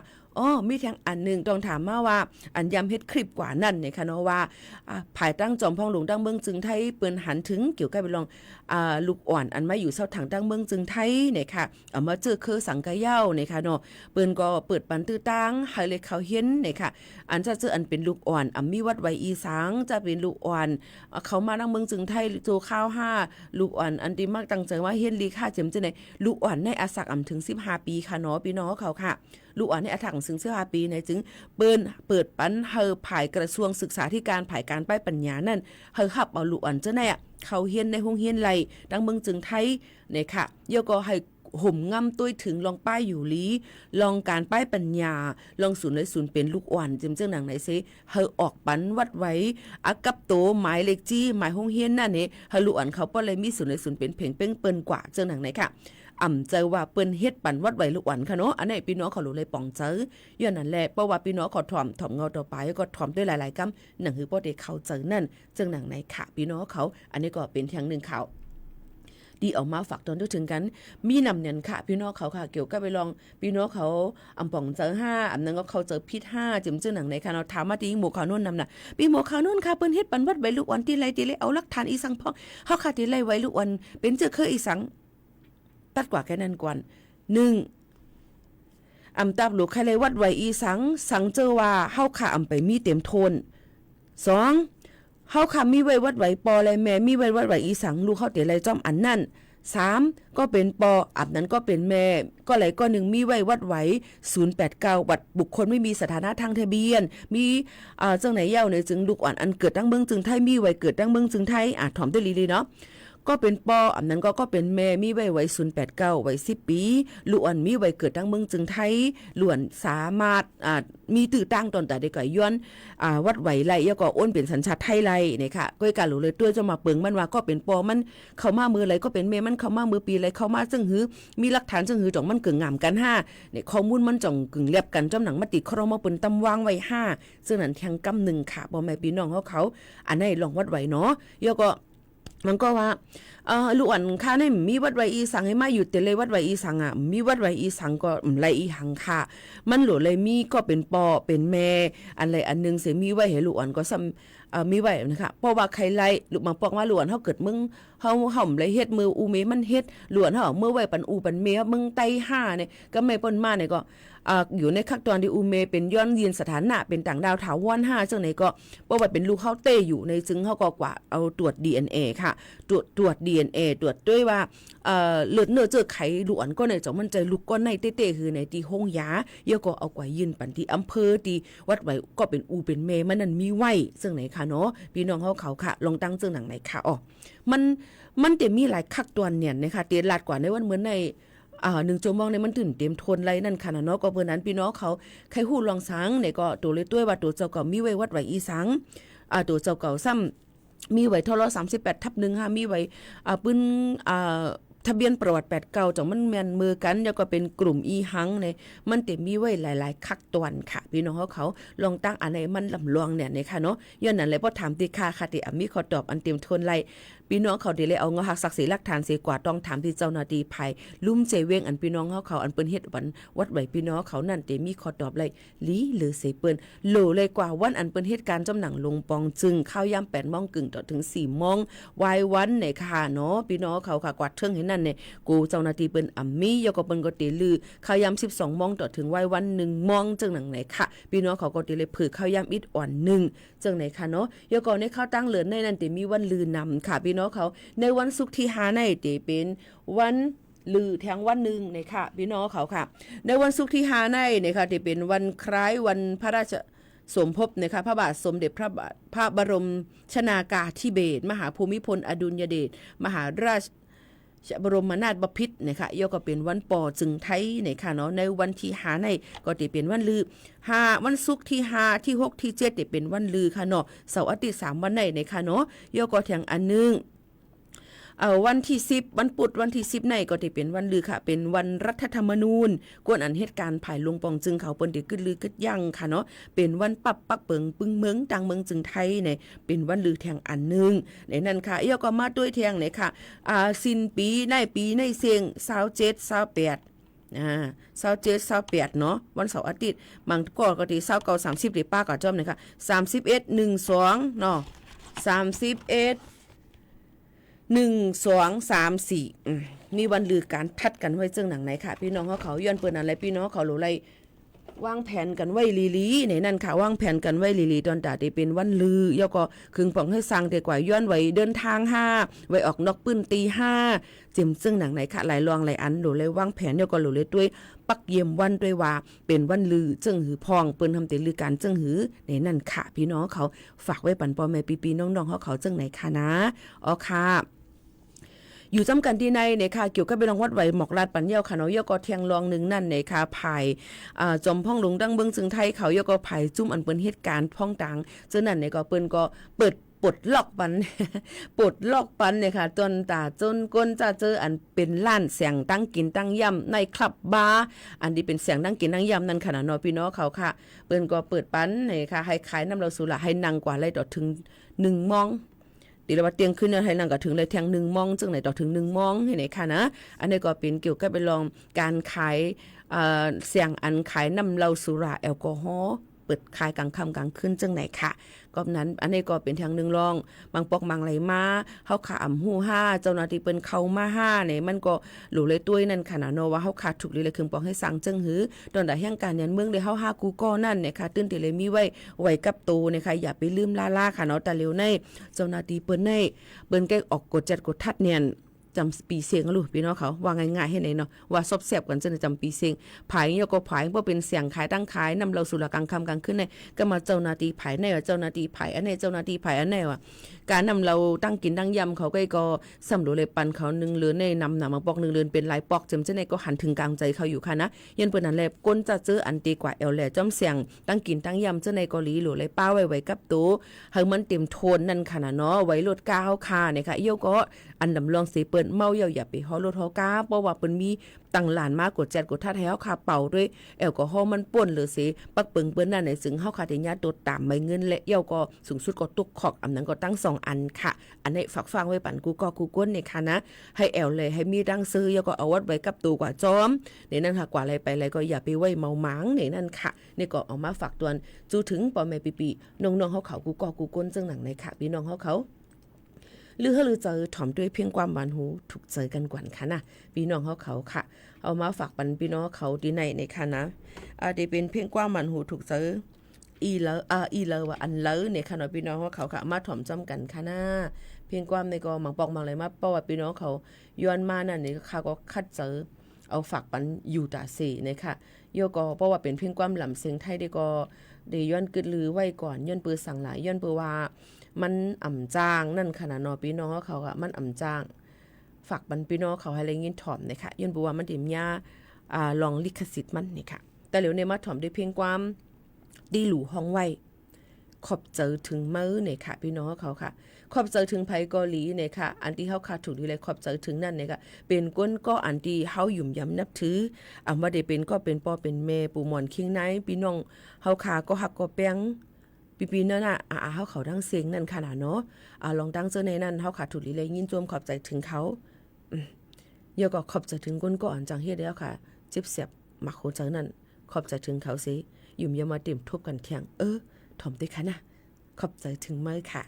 มีทางอันนึงต้องถามมาว่าอันยำเฮ็ดคลิปกว่านั่นเนี่ยค่ะเนาะว่าภายตั้งจอมพองหลวงตั้งเมืองจึงไทยเปิ้นหันถึงเกี่ยวกับไปลองลูกอ่อนอันมาอยู่เซาถังตั้งเมืองจึงไทยเนี่ยค่ะเอามาเจอคือสังกะเหย้าเนี่ยค่ะเนาะเปิ้นก็เปิดปันตื้อตังให้เลยเขาเห็นเนี่ยค่ะอันจะเจออันเป็นลูกอ่อนมีวัดไว้อีสังจะเป็นลูกอ่อนเขามาตั้งเมืองจึงไทยโจข้าว5ลูกอ่อนอันที่มักตั้งใจว่าเฮ็ดลีค่าเจ็มจังได๋ลูกอ่อนในอาศักถึง15ปีค่ะเนาะพี่น้องเขาค่ะลูกอ่อนในอาถังถึง15ปีในจึงเปิดปันเฮาภายกระทรวงศึกษาธิการภายการป้ายปัญญานั่นเฮาขับเอาลูกอ่อนจังได๋เขาเฮียนในโรงเรียนไหลดังเมืองจึงไทยเนี่ยค่ะยก็ให้ห่มงำตุ้ยถึงลองป้ายอยู่ลีลองการป้ายปัญญาลองศูนย์เลยศูนย์เป็นลูกอ่อนจิมเจ้าหนังไหนซิเฮาออกปันวัดไว้อากับโตหมายเลขจี้หมายโรงเรียนนั่นนี่เฮาลูกอ่อนเขาป้อเลยมีศูนย์เลยศูนย์เป็นเพ่งเป้งเปิ้นกว่าเจ้าหนังไหนค่ะเจอว่าเปิ้นเฮ็ดปันวัดไว้ลูกอ่อนค่ะเนาะอันนี้พี่น้องเขารู้เลยป่องเจอย้อนนั่นแหละเพราะว่าพี่น้องเขาถ่อมเงาต่อไปก็ถ่อมด้วยหลายๆกำหนังหือบ่ได้เข้าเจอนั่นจังหนังไหนค่ะพี่น้องเขาอันนี้ก็เป็นทางนึงเขาดีออกมาฝากตอนถึงกันมีนำเนี่ยค่ะพี่น้องเขาค่ะเกี่ยวกับไปลองพี่น้องเขาป่องเจอ5นั้นก็เขาเจอพิษ5จิมเจ้าหนังไหนค่ะเราถามมาที่หมู่ข่าวนู่นนำน่ะพี่หมู่ข่าวนู่นค่ะเปิ้นเฮ็ดปันวัดไว้ลูกอ่อนที่ไรเอาหลักฐานอีสังพองเฮาค่ะที่ไรไว้ลูกอ่อนเป็นเจอเคยอีสังตัดกว่าแค่นั้นก่อน1ตับลูกใครเลยวัดไว้อีสังเจอว่าเฮาค่ะไปมีเต็มโทน2เฮาค่ะมีไว้วัดไว้ปอและแม่มีไว้วัดไว้อีสังลูกเฮาเตไรจ้อมอันนั่น3ก็เป็นปอนั้นก็เป็นแม่ก็ไหลก็1มีไว้วัดไว้089วัดบุคคลไม่มีสถานะทางทะเบียนมีจังไหนเย้าเนี่ยจึงลูกอ่อนอันเกิดตั้งเมืองจึงไทยมีไว้เกิดตั้งเมืองจึงไทยถ่อมด้วยลีเนาะก็เป็นปอนั้นก็เป็นแม่มีไว้089ไว้10ปีล้วนมีไว้เกิดตั้งเมืองจึงไทยล้วนสามารถมีตื้อตั้งตอนแต่ได้ก่ย้อนวัดไหวไล่แล้วก็อ้นเป็นสัญชาติไทยไล่นี่ค่ะก็การรู้เลยตัวจะมาเปิงมันว่าก็เป็นปอมันเข้ามามือไรก็เป็นแม่มันเข้ามามือปีไรเข้ามาจึงหือมีหลักฐานจึงหือจ่องมันกึ่งงามกันเนี่ยข้อมูลมันจ่องกึ่งเรียบกันจำหนังมติครม.เปิ้นตำวางไว้5ซึ่งนั้นแทงกำ1ค่ะบ่แม่พี่น้องเขาอันไหนลองวัดไหวเนาะแล้วก็มันก็ว่าลูกอ่อนค่าในมีวัดไว้อีสังให้มาอยู่แต่เลยวัดไว้อีสังมีวัดไว้อีสังก็ไรอีหังค่ะมันหลวเลยมีก็เป็นปอเป็นแม่อะไรอันนึงเสียมีไว้ให้ลูกอ่อนก็ซ้ำมีไว้นะคะเพราะว่าใครไล่ลูกมาบอกว่าลูกอ่อนเฮาเกิดมึงเฮาห่อมไรเฮ็ดมืออูเมมันเฮ็ดลูกอ่อนเฮาเมื่อไว้ปันอูปันเมมึงไต5เนี่ยก็ไม่ปนมาเนี่ยก็อยู่ในขั้นตอนที่อูเมเป็นย้อนยืนสถานะเป็นต่างดาวถาวร5จังไหนก็บ่ว่าเป็นลูกเฮาเต้อยู่ในจึงเฮาก็กว่าเอาตรวจ DNA ค่ะตรวจ DNA ตรวจด้วยว่าเลือดเนื้อเจอไขลูกอ่อนก็ในจังมันใจลูกก้อนในเต้ๆคือในที่ห้องยาเยอะก็เอากว่ายืนปันที่อำเภอที่วัดไว้ก็เป็นอูเป็นเมมันนั่นมีไว้ซึ่งไหนค่ะเนาะพี่น้องเขาค่ะลองตั้งซึ่งหนังไหนค่ะมันจะมีหลายคักตัวเนี่ยนะคะเตียลาดกว่าในวันเหมือนใน1ชั่วโมงในมันตื่นเต็มทนไรนั่นค่ะเนาะก็เพิ่นนั้นพี่น้องเขาใครฮู้ลองสังเนี่ยก็ตัวเลยด้วยว่าตัวเจ้าก็มีไว้วัดไว้อีสังตัวเจ้าเก่าซ้ำมีไว้ทร38/1มีไว้ปืนทะเบียนประวัติ89จังมันแม่นมือกันแล้วก็เป็นกลุ่มอีหังเนี่ยมันเต็มมีไว้หลายๆคักตวนค่ะพี่น้องเขาลองตั้งอันไหนมันลำลวงเนี่ยค่ะเนาะย้อนนั้นเลยพอถามติค่ะติมีขอตอบอันเต็มทนไรพี่น้องเขาได้เลยเอาเงาหักศักดิ์ศรีหลักฐานเสียกว่าต้องถามที่เจ้าหน้าที่ภายลุ่มเจเวงอันพี่น้องเขาอันเปิ้นเฮ็ดวันวัดไว้พี่น้องเขานั่นเตมีขอตอบเลยลีหรือเสเปิ้นโลเลยกว่าวันอันเปิ้นเฮ็ดการจำหนังลงปองจึงเข้ายาม8:00 นต่อถึง4:00 นวายวันเนี่ยค่ะเนาะพี่น้องเขาค่ะกวาดเทิงให้นั่นเนี่ยกูเจ้าหน้าที่เปิ้นมียก็เปิ้นก็เตลือเข้ายาม12:00 นต่อถึงวายวัน1:00 นจังหนังไหนค่ะพี่น้องเขาก็เตเลยผือเข้ายามอิดอ่อน1จังไหนค่ะเนาะยก็ในข้าวตั้งเหลือในนั่นเตมีวันลือนำค่ะพี่น้อง น้องเขาในวันศุกร์ที่5ในที่เป็นวันลือแทงวันหนึ่งนะคะพี่น้องเขาค่ะในวันศุกร์ที่5ในนะคะที่เป็นวันคล้ายวันพระราชสมภพนะคะพระบาทสมเด็จพระบรมชนากาธิเบศรมหาภูมิพลอดุลยเดชมหาราชบรมนาถบพิตรนะคะย่อก็เป็นวันปอจึงไทยนะคะเนาะในวันที่5ในก็จะเป็นวันลือ5วันศุกร์ที่5ที่6ที่7จะเป็นวันลือค่ะเนาะเสาร์อาทิตย์3วันในนะคะเนาะย่อก็แทงอันนึงวันที่10วันพุธวันที่10ในก็จะเป็นวันลือค่ะเป็นวันรัฐธรรมนูญกวนอันเหตุการณ์ภายลงปองจึงเขาเปิ้นได้ขึ้นลือกึดยังค่ะเนาะเป็นวันปับปักเปิงปึงเมืองต่างเมืองจึงไทยเนี่ยเป็นวันลือแทงอันนึงในนั้นค่ะย่อก็มาด้วยแทงเนี่ยค่ะสิ้นปีในเสียง27 2827 28เนาะวันเสาร์อาทิตย์บางก็ที่29 30ได้ป้าก็จอมเนี่ยค่ะ31 12เนาะ31 1 2 3 4มีวันลือการทัดกันไว้ซึ่งหนังไหนค่ะพี่น้องเขาย้อนเปิ้นอะไรพี่น้องเขาหรือไรวางแผนกันไว้ลีๆในนั่นค่ะวางแผนกันไว้ลีๆตอนตาได้เป็นวันลือย่อก็คึงป่องให้สร้างได้กว่าย้อนไว้เดินทาง5ไว้ออกนอกปื้นตี5จิมซึ่งหนังไหนค่ะหลายรองหลายอันหรือเลยวางแผนย่อก็หรือเลยด้วยปักเยี่ยมวันด้วยว่าเป็นวันลือจึงหือพองเปิ้นทำแต่ลือการจึงหือในนั่นค่ะพี่น้องเขาฝากไว้ปันปอแม่ปีๆน้องๆเขาจึงไหนค่ะนะอ๋อค่ะอยู่จำกันที่ในค่ะเกี่ยวกับไปลองวัดไหวหมอกลาดปันเย้าค่ะเนาะย่อก็เทียงรองหนึ่งนั่นค่ะภายจอมพ่องหลงดังเบิงจึงไทยเขาย่อก็ภายจุ่มอันเปิ้นเหตุการณ์พ่องตังเจ้านั่นก็เปิ้นก็เปิดปลดล็อกปัน ปลดล็อกปันค่ะจนตาจนก้นจะเจออันเป็นล้านเสียงตั้งกินตั้งย่ำในคลับบาร์อันที่เป็นเสียงตั้งกินตั้งย่ำนั่นขนาดน้อยพี่น้องเขาค่ะเปิ้นก็เปิดปันค่ะให้ขายน้ำเราสุราให้นั่งกว่าเลยต่อถึง1 มองดีแล้วว่าเตียงขึ้นให้นั่งก็ถึงเลยแทง1 มองจึงไหนต่อถึง1 มองให้ไหนค่ะนะอันนี้ก็เป็นเกี่ยวกับไปลองการขายเสียงอันขายน้ำเหล้าสุราแอลกอฮอล์เปิดขายกลางค่ำกลางคืนจังไหนค่ะก็นั้นอันนี้ก็เป็นทางหนึ่งรองบางปอกบางไหลมาเฮาขาหู้5เจ้าหน้าที่เปิ้นเข้ามา5เนี่ยมันก็หลู่เลยตุ้ยนั่นค่ะนะเนาะว่าเฮาขาดถูกเลยเครื่องปอกให้สั่งจังหือตอนใดแห่งการยันเมืองเลยเฮา5กูก็นั่นเนี่ยค่ะตื่นติเลยมีไว้กับโตเนี่ยค่ะอย่าไปลืมล่าค่ะเนาะแต่เร็วในเจ้าหน้าที่เปิ้นแกออกกฎจัดกฎทัดเนี่ยจำปีเสียงลูกพี่น้องเขาว่าง่ายๆให้ไหนเนาะว่าซบแซบกันจนจำปีเสียงผายยก็ผายเพราะเป็นเสียงขายตั้งขายนำเราสู่ละกลางค่ำกลางคืนในก็มาเจ้าหน้าที่ผายในว่าเจ้าหน้าที่ผายอันไหนเจ้าหน้าที่ผายอันไหนว่าการนำเราตั้งกินตั้งยำเขาก็สำรวจเลยปันเขา1เรือนในนำมาปอก1เรือนเป็นหลายปอกจำเจ้าในก็หันถึงกลางใจเขาอยู่ค่ะนะยันเปิ้นนั่นแหละก้นจะเจออันตีกว่าแอลแหล่จ้อมเสียงตั้งกินตั้งยำเจ้าในก็หลีหลูเลยป้าไว้กับตู้ให้มันเต็มโทนนั่นค่ะนะเนาะไว้ลดก้าวค่ะเนี่ยค่ะเยี่ยวก็อันดำลองสิเปิ้นเมาอย่าไปฮอรถฮอกาเพราะว่าเปิ้นมีตั้งหลานมากกดแจดกดทัดให้เฮาคาเป่าด้วยแอลกอฮอล์มันป่นหรือสิปักเปิงเปิ้นนั่นในซึ่งเฮาคาได้ญาติตามใบเงินและเยี่ยวก็สูงสุดก็ตุกขอกอันนั้นก็ตั้ง2อันค่ะอันนี้ฝากฟังไว้ปั่นกูก้นเนี่ยค่ะนะให้แอลเลยให้มีดังซื้อเยี่ยวก็เอาวัดไว้กับตัวกว่าจอมในนั้นค่ะกว่าอะไรไปอะไรก็อย่าไปไว้เมาหมางในนั้นค่ะนี่ก็เอามาฝากตวนจูถึงปอแม่ปีน้องๆเฮาเขากูก้นจังหนังในค่ะพี่น้องเฮาหรือเจอถ่อมด้วยเพียงความหวานหูถูกเจอกันกว่าค่ะนะพี่น้องเขาค่ะเอามาฝากปันพี่น้องเขาดีในค่ะนะได้เป็นเพียงความหวานหูถูกเจออีเลว่าอันเลเนี่ยค่ะเนาะพี่น้องเขาค่ะมาถ่อมจ้ำกันค่ะนะเพียงความในก็มังปอกมังอะไรมาเพราะว่าพี่น้องเขาย้อนมานั่นนี่ค่ะก็คัดเจอเอาฝากปันอยู่ตาสีเนี่ยค่ะโยก็เพราะว่าเป็นเพียงความหล่ำเสียงไทยได้ก็ได้ย้อนกึดลือไว้ก่อนย้อนปือสั่งหลายย้อนปือว่ามันอ่ำจ้างนั่นขนาดนอพี่น้องเขาอะมันอ่ำจ้างฝากบันพี่น้องเขาให้เลยยินถ่อมนะคะย้อนบัวมันเต็มยาลองลิขสิทธิ์มันนี่ค่ะแต่เหลียวในมาถ่อมได้เพียงความดีหลู่ห้องไว้ขอบเจอถึงมือเนี่ยค่ะพี่น้องเขาค่ะขอบเจอถึงไผเกาหลีเนี่ยค่ะอันที่เฮาขาดถูกดีเลยขอบเจอถึงนั่นเนี่ยค่ะเป็นก้นก็อันที่เฮาหยุ่มย้ำนับถือว่าได้เป็นก็เป็นพ่อเป็นแม่ปู่หมอนคิงไนพี่น้องเฮาขาก็ฮักก็แป้งปีนั่นน่ะเฮาเขาดังเสียงนั่นขนาดเนาะลองดังเจอในนั้นเฮาขาดถูกดีเลยยินจมขอบใจถึงเขาเยอะก็ขอบใจถึงก้นก็อันจังเฮ็ดแล้วค่ะเจ็บเสียบมักโหจังนั่นขอบใจถึงเขาสิยุ่มอย่ามาเต็มทุบกันเที่ยงถ่อมติค่ะนะขอบใจถึงมือค่ะ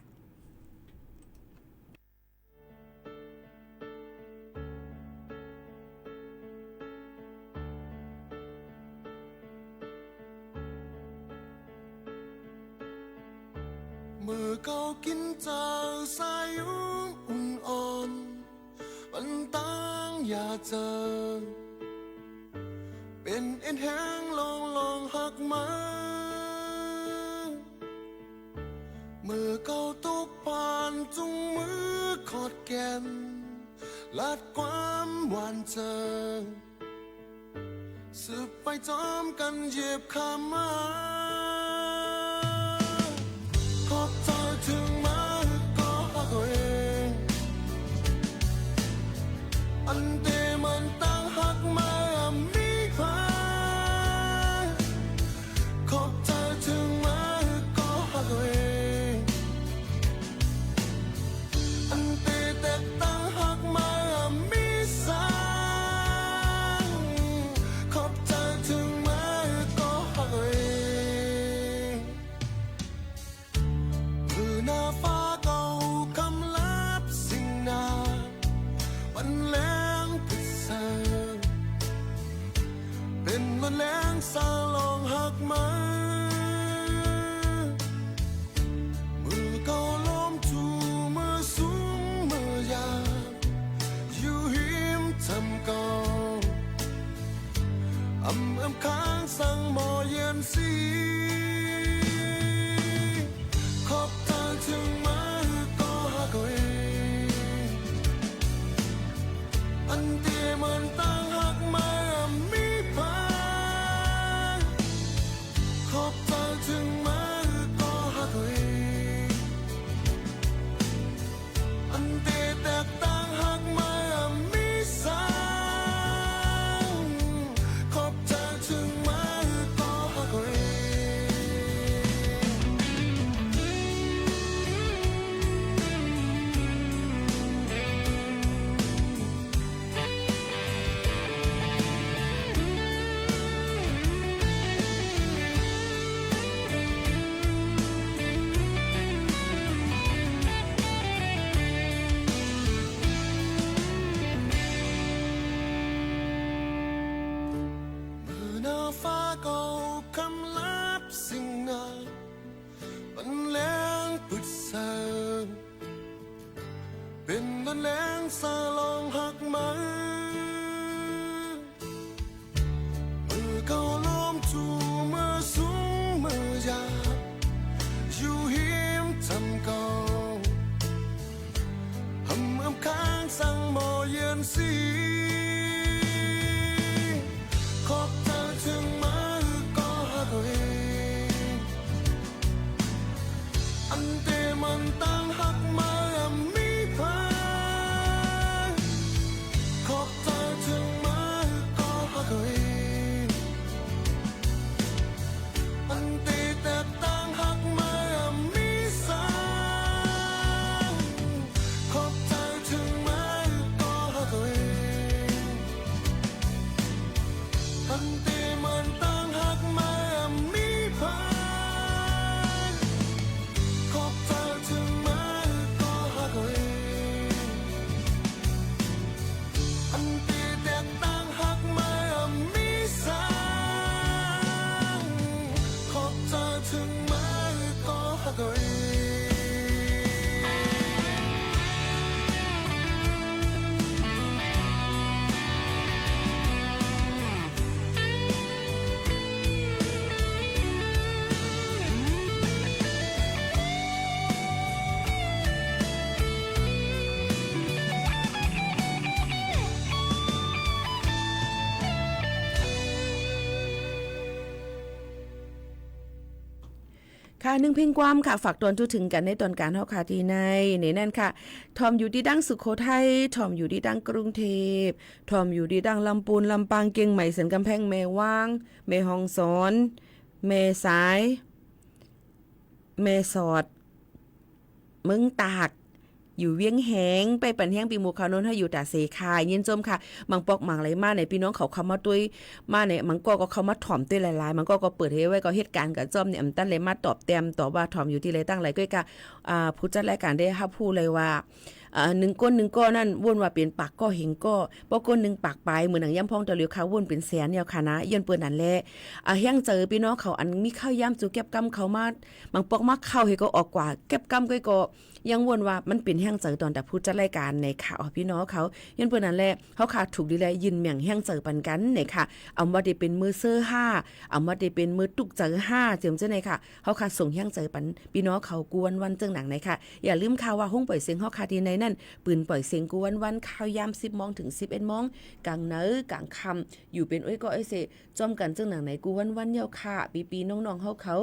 มือเก่ากินเจ้าสายุอุ่น อ่อนมันตั้งอย่าเจอเป็นเอ็นแห้งลองหักมามือเก่าตุกผ่านจุงมือขอดแก่นลาดความหวานเจอสืบไปจอมกันเหยียบขามาขอบใจถึงมาก็หักเองอันเดมันตั้งหักมามีพาขอบใจถึงมาก็หักเองอันเดแต่ตั้งหักมามีสางขอบใจถึงมาก็หักเองมือหน้าฟ้าเก่าคำลับสิ่งนาวันแรงพิเศษเป็นวันแรงสาลองหักมามือเก่าล้มจูมือสูงมือยาวอยู่หิมทำเก่าค้างสั่งหมอเย็นสีขอบใจถึงมาก็หักเองอันที่มันตั้งหักมามีพาขอบใจถึงมาก็หักเองอันที่แตกต่างหักมามีสางขอบใจถึงมาก็หักเองหน้าฟ้าเก่าคำลับสิ่งงามมันแรงปุดเสิร์เป็นวันแรงสาลองหักมามือเก่าล้มจูมือสูงมือยาวอยู่หิมทำเก่าค้างสั่งหมอเย็นสีขอบใจถึงมาก็หักเองอันเดมันตั้งหักมามีพาขอบใจถึงมาก็หักเองอันเดแต่ตั้งหักมามีสางขอบใจถึงมาก็หักเองอันเดมันตั้งหักมามีพาขอบใจถึงมาก็หักเองอันเดแต่ตั้งหักมามีสางขอบใจถึงมาก็หักเอง ค่ะ1เพลงความค่ะฝากตอนทุถึงกันในตอนการเฮาค่ะที่ในนั่นค่ะทอมอยู่ที่ดั้งสุโขทัยทอมอยู่ที่ดั้งกรุงเทพทอมอยู่ที่ดั้งลำปูนลำปางเกียงใหม่เสนกำแพงแม่ว่างแม่ฮ่องสอนแม่สายแม่สอดเมืองตากอยู่เวียงแหงไปปันแห้งปีหมู่เขาโน้นให้อยู่ตาเสคายยินจมค่ะมังปอกมังไหลมาในพี่น้องเขามาด้วยมาในมังก็เขามาถ่อมด้วยหลายๆมันก็เปิดให้ไว้ก็เหตุการณ์กับจอมเนี่ยอำตันเลยมาตอบแต้มตอบว่าถ่อมอยู่ที่ไรตั้งไรก็ผู้จัดรายการได้รับผู้เลยว่า 1ก้น1ก้อนั่นวนว่าเป็นปากก้อเห็งก้อบ่ก้น1ปากปลายเหมือนหนังย่ำพองตะเหลียวค่ะวนเป็นแสนแนวค่ะนะย้อนเปิ้นนั่นแหละแฮงเจอพี่น้องเขาอันมีข้าวย่ำจูเก็บกำเขามาบางปอกมาเข้าให้ก็ออกกว่าเก็บกำก็ยังวนว่ามันเป็นแห้งเจอตอนแต่พูดจัดรายการในค่ะพี่น้องเขาย้อนเปิ้นนั่นแหละเขาค่ะถูกดีแลยินเมียงแห้งเจอปันกันในค่ะเอาว่าได้เป็นมือเซอร์5เอาว่าได้เป็นมือตุกเจอ5เจิมจังได๋ค่ะเขาค่ะส่งแห้งเจอปันพี่น้องเขากวนวันจังหนังในค่ะอย่าลืมข่าวว่าห้องปล่อยเสียงเฮาค่ะที่ในนั่นปืนปล่อยเสียงกวนวันข่าวยาม 10 โมงถึง 11 โมงกลางเนอกลางค่ำอยู่เป็นก็เสจอมกันจังหนังไหนกวนวันเยาค่ะปีๆน้องๆเฮาเขา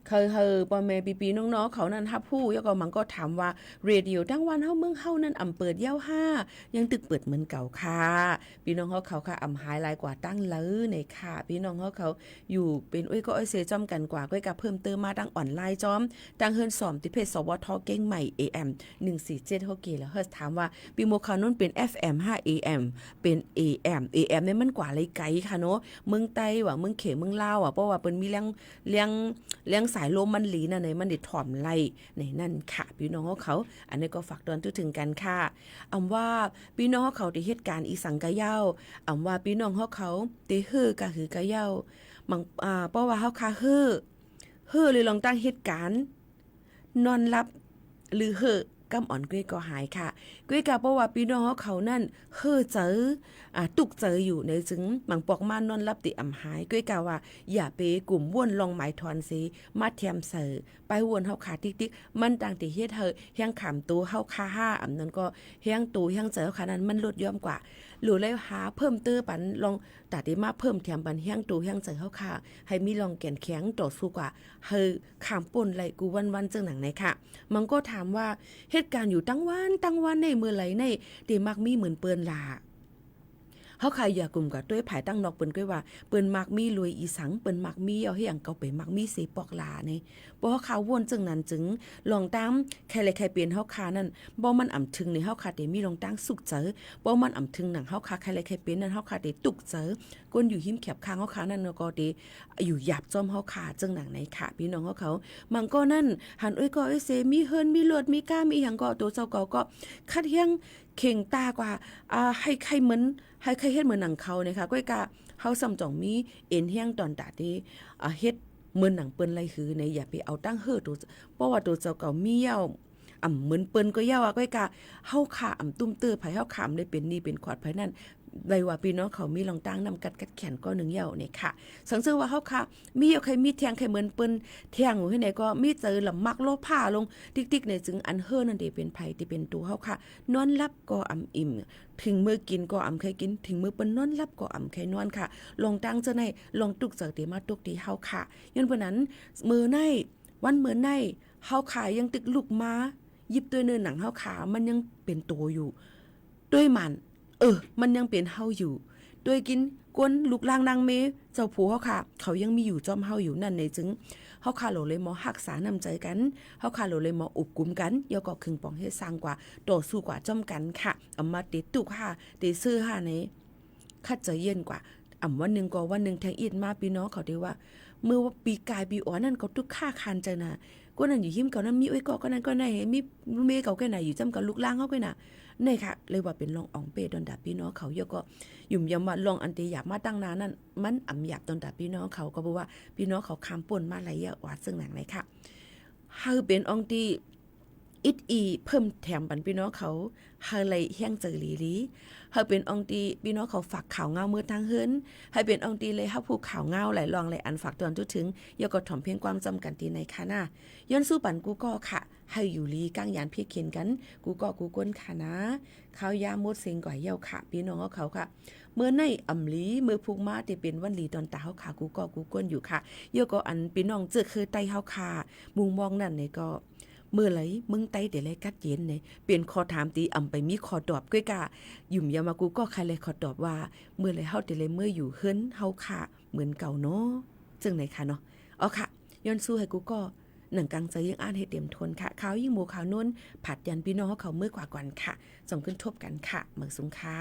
เคยปอแม่ปีๆน้องๆเขานั้นฮับผู้ยก็มันก็ถามว่าเรดิโอทั้งวันเฮาเมืองเฮานั้นอำเปิดยาว5ยังตึกเปิดเหมือนเก่าค่ะพี่น้องเฮาเขาค่ะอำหายหลายกว่าตั้งเลยในค่ะพี่น้องเฮาเขาอยู่เป็นก็เสจอมกันกว่าก็กับเพิ่มเติมมาดังออนไลน์จอมดังเฮิรนสอมติเพจสวทเก้งใหม่ AM 147เฮาเกแล้วเฮาถามว่าปีโมคานู้นเป็น FM 5 AM เป็น AM เนี่ยมันกว่าเลยไกลค่ะเนาะเมืองไต้ว่าเมืองเขเมืองลาวเพราะว่าเปิ้นมีเลี้ยงสายลมมันหลีน่ะไหนมันได้ถ่อมไล่ในนั่นค่ะพี่น้องเขาอันนี้ก็ฝากตอนถึงกันค่ะว่าพี่น้องเขาที่เหตุการณ์อีสังกะเย้าว่าพี่น้องเขาที่ฮือกะหือกะเย้ามังเพราะว่าเขาค่ะฮือเลยลองตั้งเหตุการณ์นอนรับหรือฮือกำอ่อนกุ้ยก็หายค่ะกุ้ยกะเพราะว่าพี่น้องเขานั่นฮือเจอตุกเจออยู่ในจึงมังปอกมานอนรับติหายกุ้ยกะว่าอย่าไปกลุ่มว่นลองหมายถอนสิมาเทียมเสอไปวนเฮาขาติ๊กๆมันต่างติเฮ็ดเฮาเฮียงขามตัวเฮาคา5นั้นก็เฮียงตูเฮียงเจอขานั้นมันลดย่อมกว่าหรือเลยหาเพิ่มเตื้อปันลองตัดได้มาเพิ่มเทียมปันเฮียงตูเฮียงเจอเฮาคาให้มีลองแก่นแข็งต่อสู้กว่าเฮาขามป่นไหลกูวันๆจังหนังไหนค่ะมันก็ถามว่าเหตุการณ์อยู่ตั้งวันในมือไหลในที่มักมีเหมือนเปิ้นล่ะเฮาใครอย่ากลุ่มกับด้วยภายตั้งนอกเปิ้นก้อยว่าเปิ้นมักมีรวยอีสังเปิ้นมักมีเอาให้หยังเก่าไปมักมีเสปอกลานี่บ่เฮาข่าววนจึงนั้นจึงลองตามใครเลยใครเปลี่ยนเฮาคานั่นบ่มันอ่ำถึงในเฮาคาได้มีลองตั้งสุขเจอบ่มันอ่ำถึงหนังเฮาคาใครเลยใครเปลี่ยนนั้นเฮาคาได้ตุกเจอกวนอยู่หิมแคบข้างเฮาคานั่นก็ได้อยู่หยาบจอมเฮาคาจึงหนังไหนค่ะพี่น้องเขามันก็นั่นหันก็เสมีเฮินมีเลือดมีกล้ามีหยังก็ตัวเจ้าก็คัดเฮียงเข่งตากว่าให้ใครเหมือนให้ใครเฮ็ดเหมือนหนังเขานะคะก้อยกะเฮาซ้ำจ่องมีเอ็นเฮียงตอนตาที่เฮ็ดเหมือนหนังเปิ้นไรคือในอย่าไปเอาตั้งเฮือตัวเพราะว่าตัวเจ้าเก่ามีเย้าเหมือนเปิ้นก็เย้าก้อยกะเฮาขาตุ้มเตื้อไผเฮาขามได้เป็นนี่เป็นขวดไผนั่นได้ว่าพี่น้องเขามีลองตั้งนำกัดแขนก็1เย้านี่ค่ะสังเกตว่าเฮาค่ะมีเอาใครมีแทงใครเหมือนเปิ้นแทงอยู่ที่ไหนก็มีเจอลำมักโลผ้าลงติ๊กๆในจึงอันเฮือนั่นได้เป็นไผที่เป็นตัวเฮาค่ะนอนหลับก็อิ่มถึงมือกินก็ใครกินถึงมือเปิ้นนอนหลับก็ใครนอนค่ะลองตั้งเจอในลองตุกเจอติมาตุกที่เฮาค่ะย้อนเพิ่นนั้นมื้อในวันมื้อในเฮาค่ะยังตึกลุกมาหยิบตัวเนื้อหนังเฮาขามันยังเป็นตัวอยู่ด้วยมันยังเป็นเฮาอยู่ด้วยกินกวนลูกล่างนางเมเจ้าผู้เฮาค่ะเขายังมีอยู่จอมเฮาอยู่นั่นในจึงเฮาค่ะโหลเลยหมอรักษานำใจกันเฮาค่ะโหลเลยหมออุบกุมกันยอก็ครึ่งปองเฮ็ดสร้างกว่าต่อสู้กว่าจอมกันค่ะมาติดตุกค่ะติซื้อในคัดใจเย็นกว่าวันนึงก็วันนึงแทงอีดมาพี่น้องเขาได้ว่าเมื่อว่าปีกายปีอ๋อนั่นก็ทุกค่าคันใจน่ะก็นั่นอยู่หิมเก่านั้นมีก็นั่นก็ไหนมีเมเก่าแค่ไหนอยู่จำกับลูกล่างเฮาก็น่ะนี่ค่ะเลยว่าเป็นลองอ่องเปดอนดาพี่น้องเขาเยอะก็ยุ่มยำว่าลองอันเตหยาบมาตั้งนานนั่นมันหยาบดอนดาพี่น้องเขาก็บอกว่าพี่น้องเขาคำป่นมาหลายอย่างว่าซึ่งหนังไหนค่ะเฮาเป็นอ่องตีอิดอีเพิ่มแถมบันพี่น้องเขาเฮาเลยแห้งเจอลีเฮาเป็นอ่องตีพี่น้องเขาฝากข่าวเงามือทางเฮิรนให้เป็นอ่องตีเลยเฮาผูกข่าวเงาหลายลองหลายอันฝากตอนถึงยอก็ถ่อมเพียงความจำกันตีในค่ะน่ะย้อนสู้ปันกูก็ค่ะให้อยู่ลีก้างยานเพียเขียนกันกูก็กูก้นค่ะนะข้าวยามดเสียงก่อยเย้าค่ะพี่น้องเขาค่ะเมื่อในลีเมื่อพูกมาที่เป็นวันลีตอนตาเฮาค่ะกูก็กูก้นอยู่ค่ะยอก็อันพี่น้องเจอคือไตเฮาค่ะมุงมองนั่นนี่ก็เมื่อไหลมึงไตเดี๋ยวไรกัดเย็นเนี่ยเปลี่ยนคอถามตีไปมีคอตอบก้อยกะยุ่มยามากูก็ใครเลยคอตอบว่าเมื่อไหลเฮาเดี๋ยวไรเมื่ออยู่เฮิรนเฮาค่ะเหมือนเก่าเนาะจึงไหนค่ะเนาะเอาค่ะย้อนสู้ให้กูก็หนังกังใจยังอ่านให้เต็มทนค่ะข่าวยิ่งโมข่าวนุ่นผัดยันพี่น้องเขาเมื่อกว่าก่อนค่ะส่งขึ้นทบกันค่ะเมืองสงขลา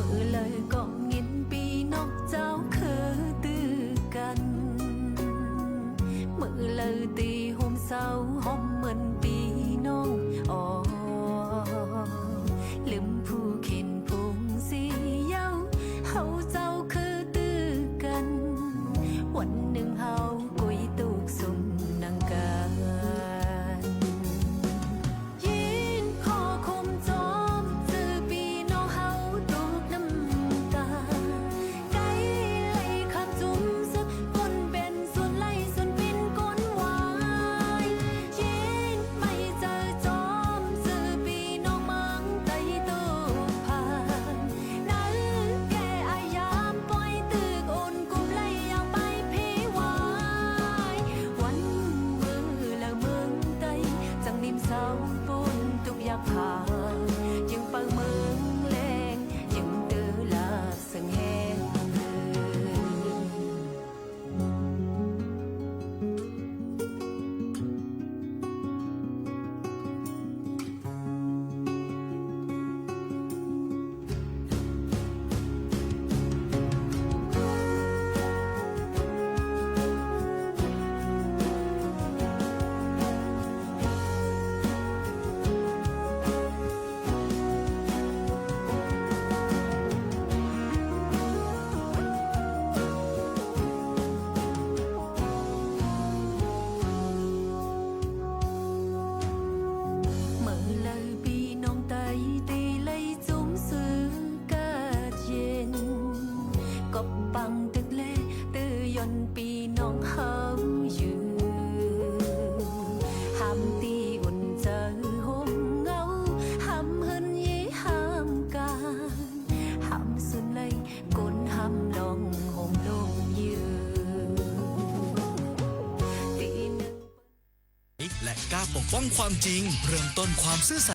มื่อเลยก็งินปีนอกเจ้าคือตื้อกันมื่อเลยตีห่มเศร้าห่มเหมือนปีน้องอ๋อลืมผู้เข็นพุงสีเย้าเฮาเจ้าคือตื้อกันวันหนึ่งเฮากุยตุกสุ่มนังกันยินขอคมจอมจือปีน้องเฮาตุกน้ำตาไกลไหลคำจุ่มซึกคนเป็นส่วนไหลส่วนปินก้นวายยินไม่เจอจอมจือปีน้องมังไตตุกผ่านนั้นแก่อายามปล่อยตึกอุ่นกุมไหลอย่างไปพี่วายวันมือแล้วเมืองไตจังนิ่มเศร้าปุ่นตุกอยากผ่านยังเปิงเมืองแรงยังตื้อลาบสังแหงเมื่อเลยปีน้องไตตีเลยจุ้มซื้อกาดเย็นก็ปังตึกเล่ตื้อยนปีน้องเฮาอยู่ห้ามตีอุ่นเจอห่มเงาห้ามเฮินยี่ห้ามการห้ามสุนเลยกนห้ามลองห่มลงยืนตีหนึ่ง และกล้าปกป้องความจริง เริ่มต้นความซื่อสัตย์